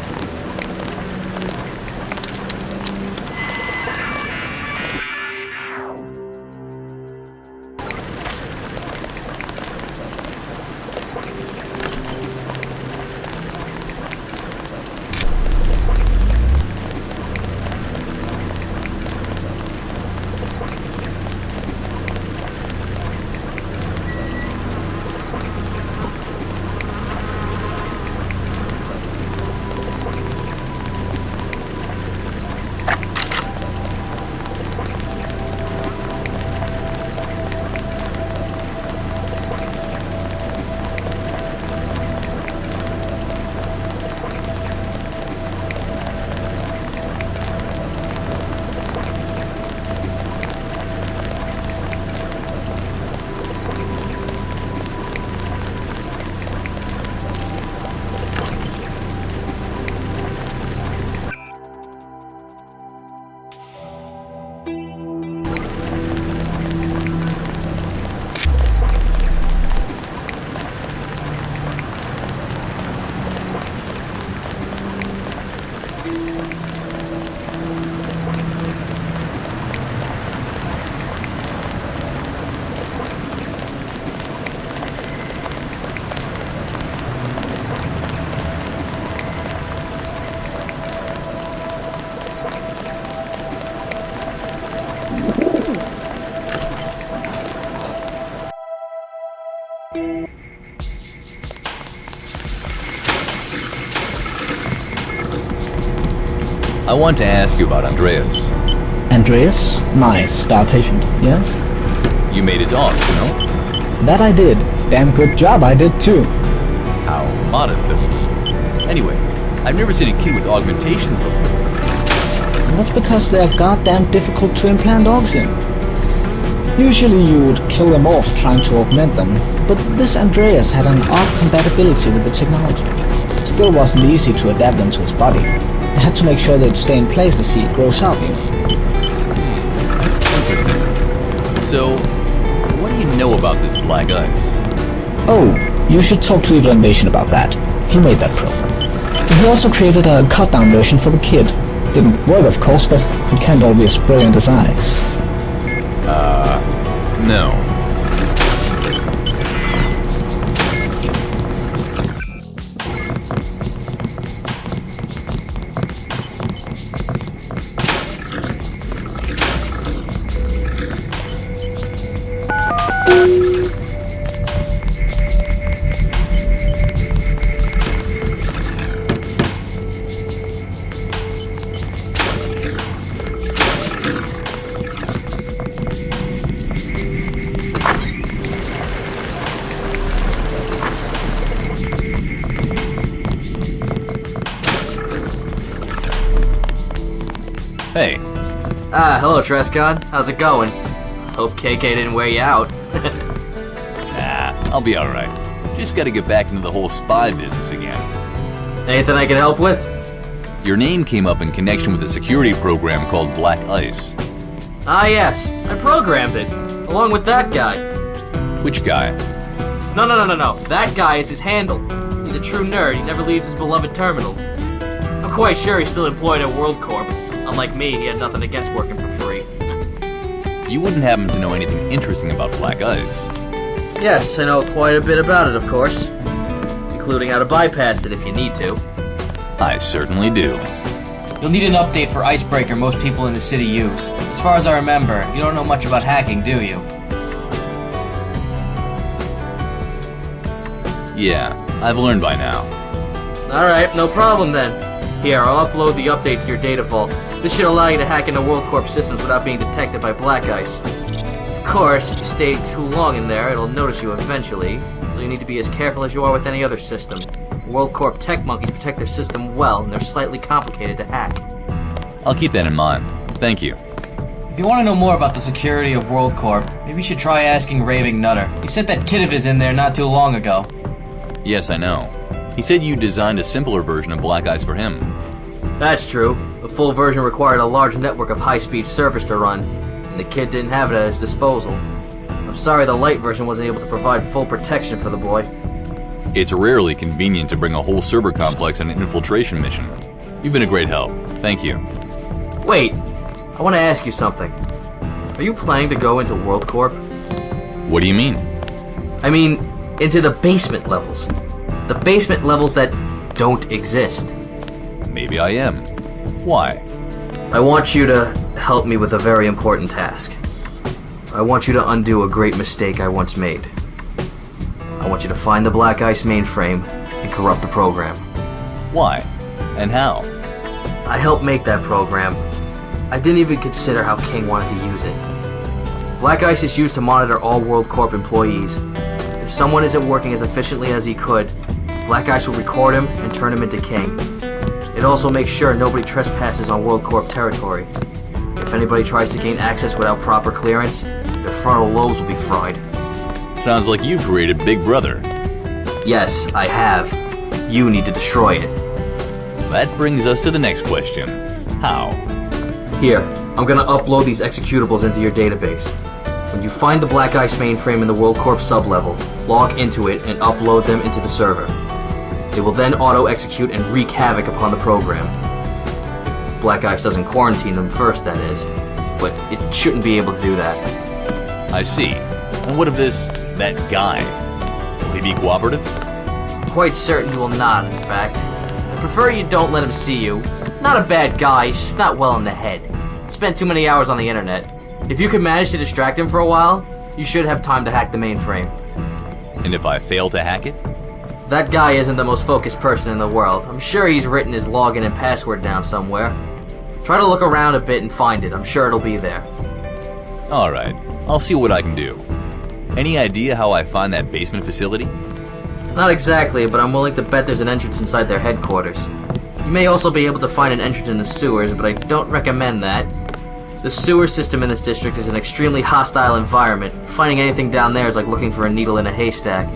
I want to ask you about Andreas. Andreas? My star patient, yes? You made his odds, you know? That I did. Damn good job I did too. How modest of you. Anyway, I've never seen a kid with augmentations before. That's because they're goddamn difficult to implant orgs in. Usually you would kill them off trying to augment them, but this Andreas had an odd compatibility with the technology. Still wasn't easy to adapt them to his body. I had to make sure they'd stay in place as he grows up. Interesting. So, what do you know about this black ice? Oh, you should talk to Evil Invasion about that. He made that program. He also created a cut-down version for the kid. Didn't work, of course, but it can't all be as brilliant as I. No. Hey. Hello, Trescon. How's it going? Hope KK didn't wear you out. Nah, I'll be alright. Just gotta get back into the whole spy business again. Anything I can help with? Your name came up in connection with a security program called Black Ice. Ah, yes. I programmed it. Along with that guy. Which guy? No. That guy is his handle. He's a true nerd. He never leaves his beloved terminal. I'm quite sure he's still employed at WorldCorp. Unlike me, he had nothing against working for free. You wouldn't happen to know anything interesting about Black Ice? Yes, I know quite a bit about it, of course. Including how to bypass it if you need to. I certainly do. You'll need an update for Icebreaker most people in the city use. As far as I remember, you don't know much about hacking, do you? Yeah, I've learned by now. Alright, no problem then. Here, I'll upload the update to your data vault. This should allow you to hack into WorldCorp systems without being detected by Black Ice. Of course, if you stay too long in there, it'll notice you eventually, so you need to be as careful as you are with any other system. WorldCorp tech monkeys protect their system well, and they're slightly complicated to hack. I'll keep that in mind. Thank you. If you want to know more about the security of WorldCorp, maybe you should try asking Raving Nutter. He sent that kid of his in there not too long ago. Yes, I know. He said you designed a simpler version of Black Ice for him. That's true. The full version required a large network of high-speed servers to run, and the kid didn't have it at his disposal. I'm sorry the light version wasn't able to provide full protection for the boy. It's rarely convenient to bring a whole server complex on an infiltration mission. You've been a great help. Thank you. Wait, I want to ask you something. Are you planning to go into WorldCorp? What do you mean? I mean, into the basement levels. The basement levels that don't exist. Maybe I am. Why? I want you to help me with a very important task. I want you to undo a great mistake I once made. I want you to find the Black Ice mainframe and corrupt the program. Why? And how? I helped make that program. I didn't even consider how King wanted to use it. Black Ice is used to monitor all WorldCorp employees. If someone isn't working as efficiently as he could, Black Ice will record him and turn him into King. It also makes sure nobody trespasses on WorldCorp territory. If anybody tries to gain access without proper clearance, their frontal lobes will be fried. Sounds like you created Big Brother. Yes, I have. You need to destroy it. That brings us to the next question. How? Here, I'm gonna upload these executables into your database. When you find the Black Ice mainframe in the WorldCorp sublevel, log into it and upload them into the server. It will then auto-execute and wreak havoc upon the program. Black Ice doesn't quarantine them first, that is, but it shouldn't be able to do that. I see. And what of that guy? Will he be cooperative? Quite certain he will not, in fact. I prefer you don't let him see you. He's not a bad guy, he's just not well in the head. Spent too many hours on the internet. If you could manage to distract him for a while, you should have time to hack the mainframe. And if I fail to hack it? That guy isn't the most focused person in the world. I'm sure he's written his login and password down somewhere. Try to look around a bit and find it. I'm sure it'll be there. Alright, I'll see what I can do. Any idea how I find that basement facility? Not exactly, but I'm willing to bet there's an entrance inside their headquarters. You may also be able to find an entrance in the sewers, but I don't recommend that. The sewer system in this district is an extremely hostile environment. Finding anything down there is like looking for a needle in a haystack.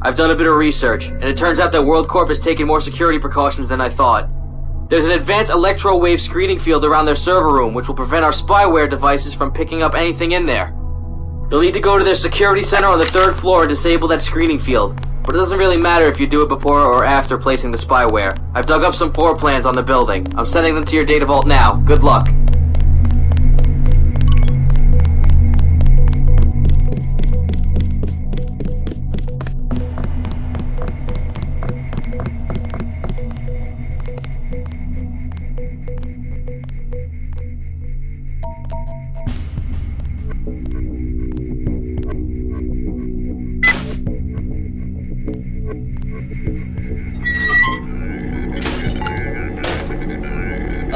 I've done a bit of research, and it turns out that World Corp has taken more security precautions than I thought. There's an advanced electro-wave screening field around their server room, which will prevent our spyware devices from picking up anything in there. You'll need to go to their security center on the 3rd floor and disable that screening field, but it doesn't really matter if you do it before or after placing the spyware. I've dug up some floor plans on the building. I'm sending them to your data vault now. Good luck.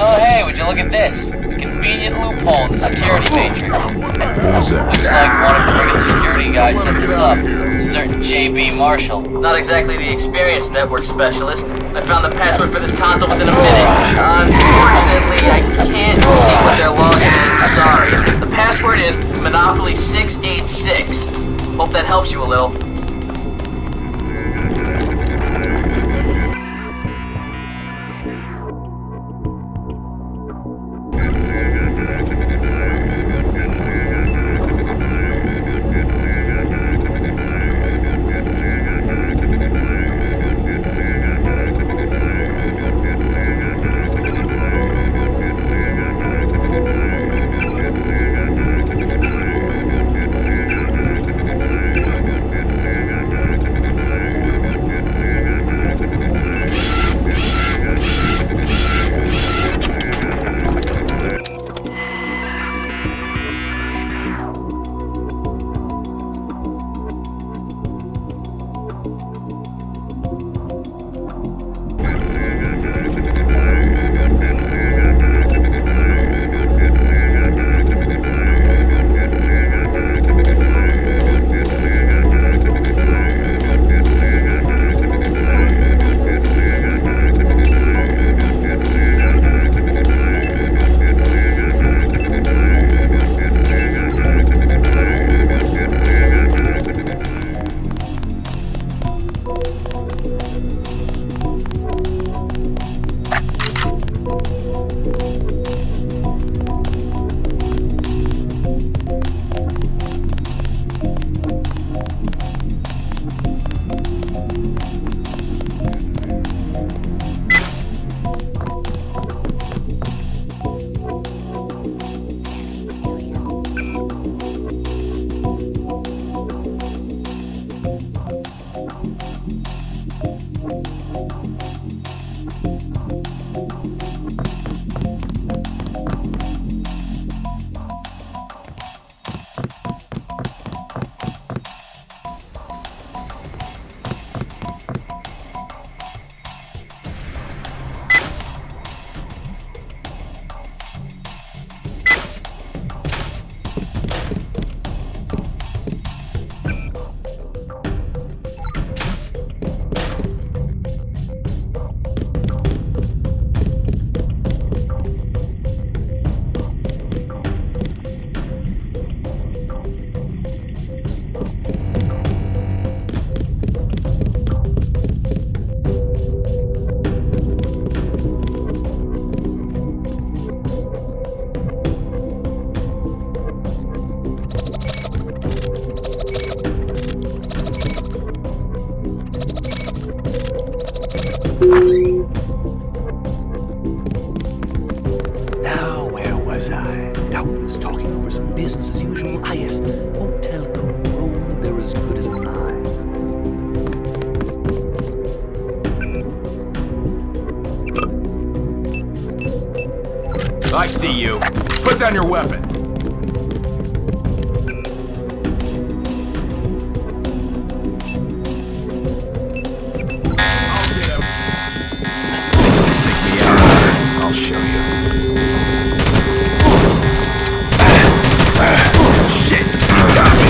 Oh hey, would you look at this? A convenient loophole in the security matrix. Looks like one of the regular security guys set this up. A certain J.B. Marshall. Not exactly the experienced network specialist. I found the password for this console within a minute. Unfortunately, I can't see what their login is. Sorry. The password is Monopoly 686. Hope that helps you a little. Now, where was I? Doubtless talking over some business as usual. Ah, yes. Hotel Corona. They're as good as mine. I see you. Put down your weapon. Take me out. I'll show you. Shit! You got me.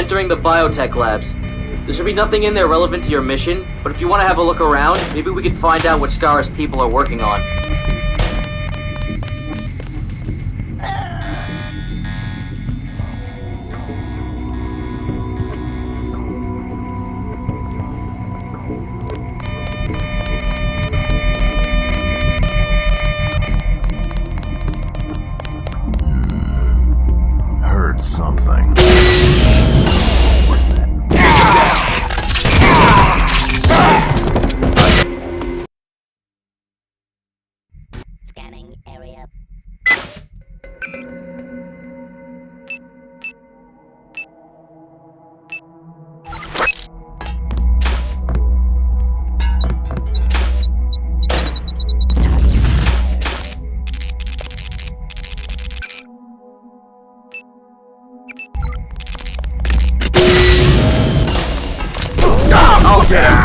entering the biotech labs. There should be nothing in there relevant to your mission, but if you want to have a look around, maybe we can find out what Scar's people are working on. Heard something. Scanning area. I'll get him!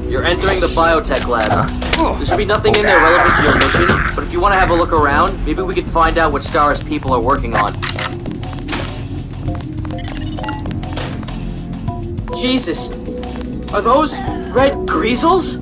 You're entering the biotech labs. There should be nothing in there relevant to your mission, but if you want to have a look around, maybe we can find out what Scar's people are working on. Jesus! Are those red greasels?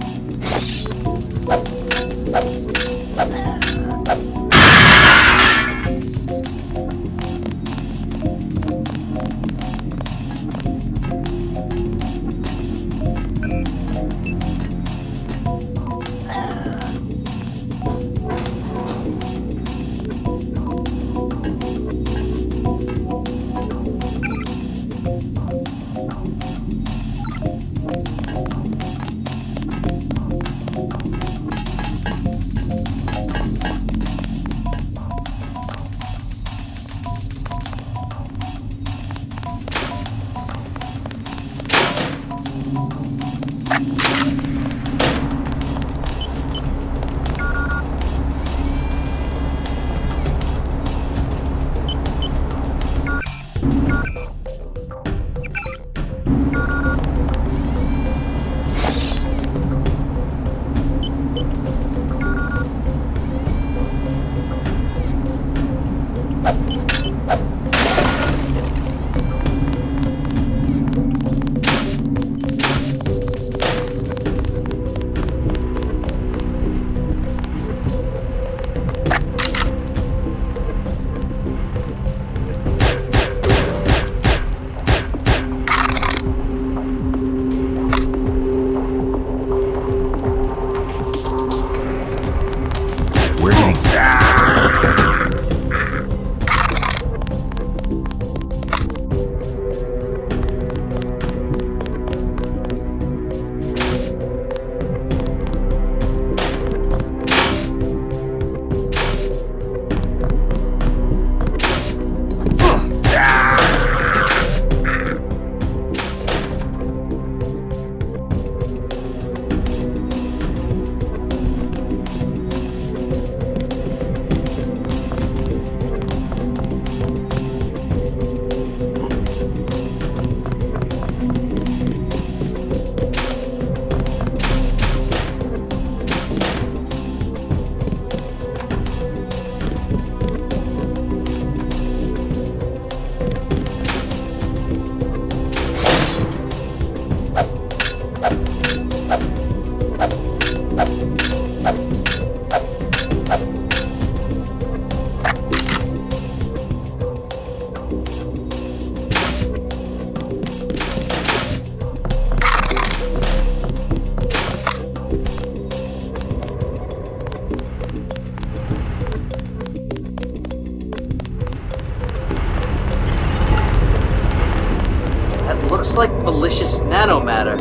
like malicious nanomatter.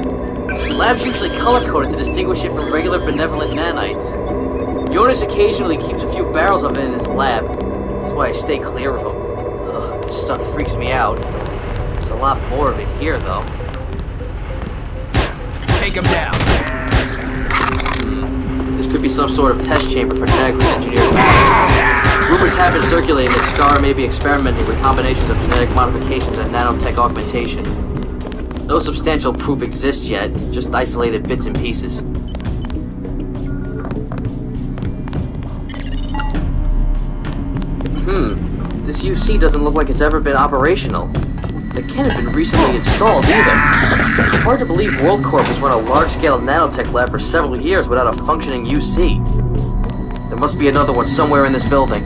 Labs usually color-coded to distinguish it from regular benevolent nanites. Jonas occasionally keeps a few barrels of it in his lab. That's why I stay clear of them. Ugh, this stuff freaks me out. There's a lot more of it here, though. Take him down. This could be some sort of test chamber for genetically engineered matter. Rumors have been circulating that Scar may be experimenting with combinations of genetic modifications and nanotech augmentation. No substantial proof exists yet, just isolated bits and pieces. This UC doesn't look like it's ever been operational. It can't have been recently installed either. It's hard to believe WorldCorp has run a large-scale nanotech lab for several years without a functioning UC. There must be another one somewhere in this building.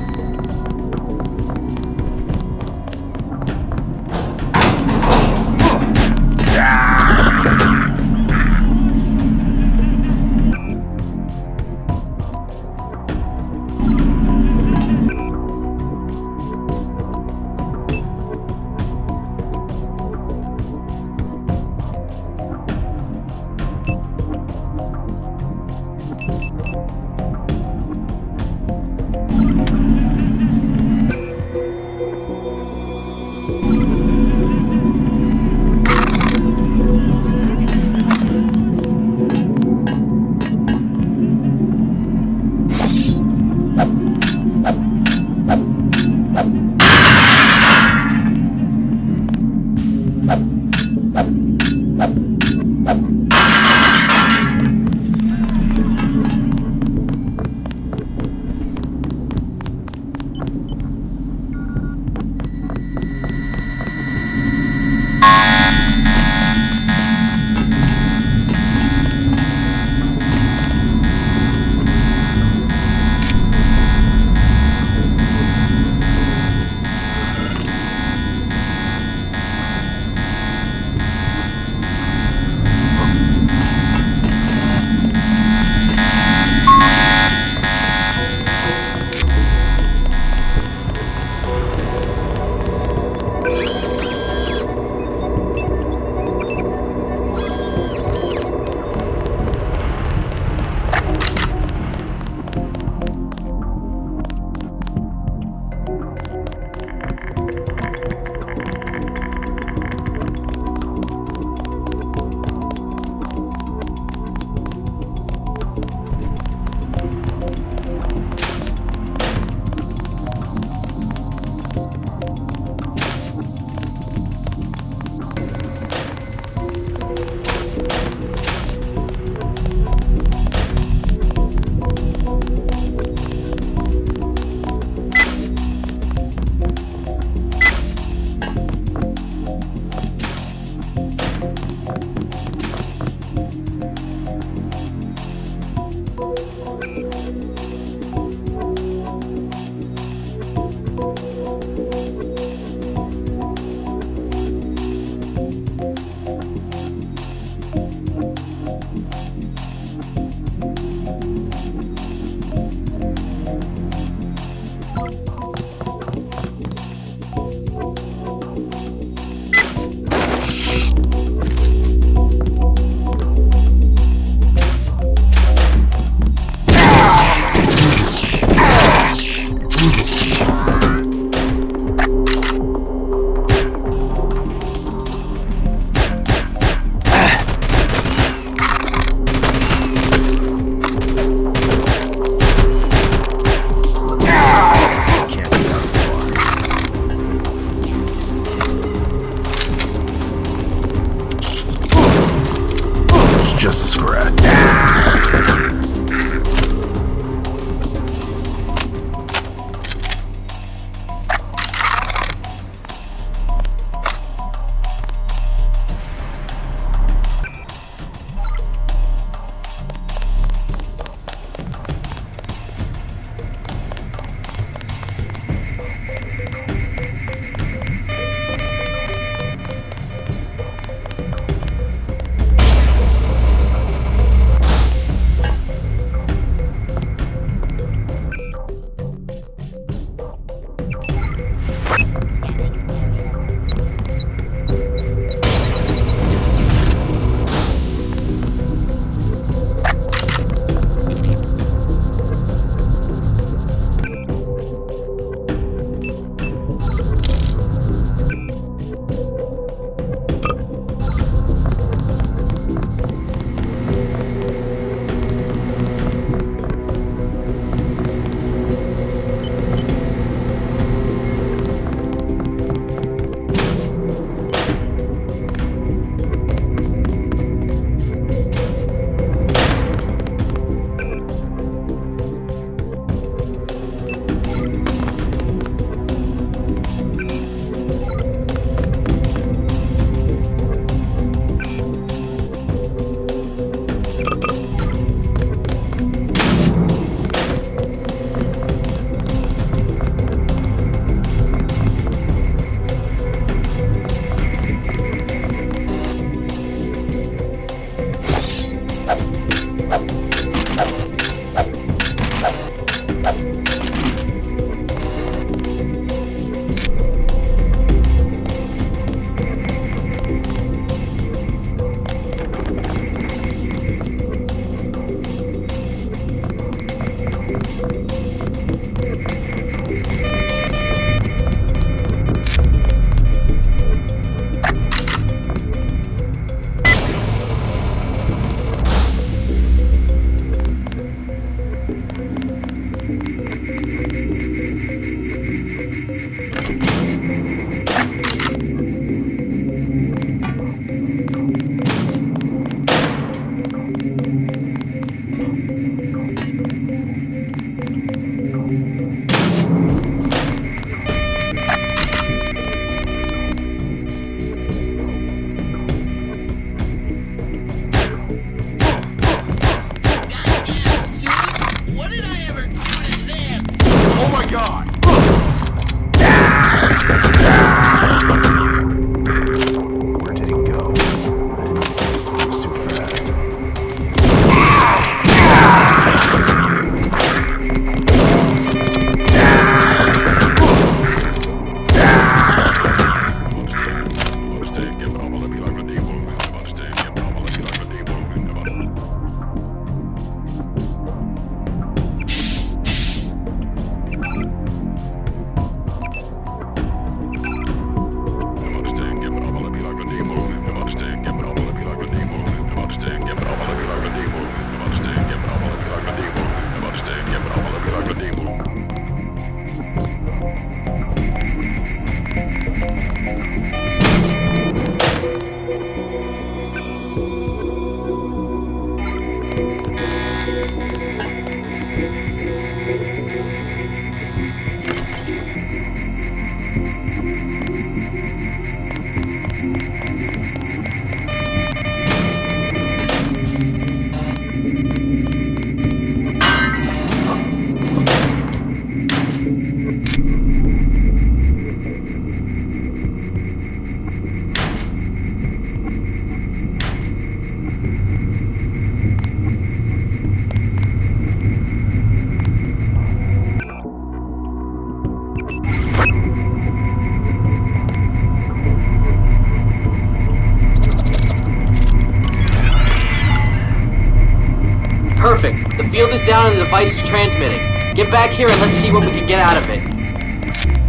field is down and the device is transmitting. Get back here and let's see what we can get out of it.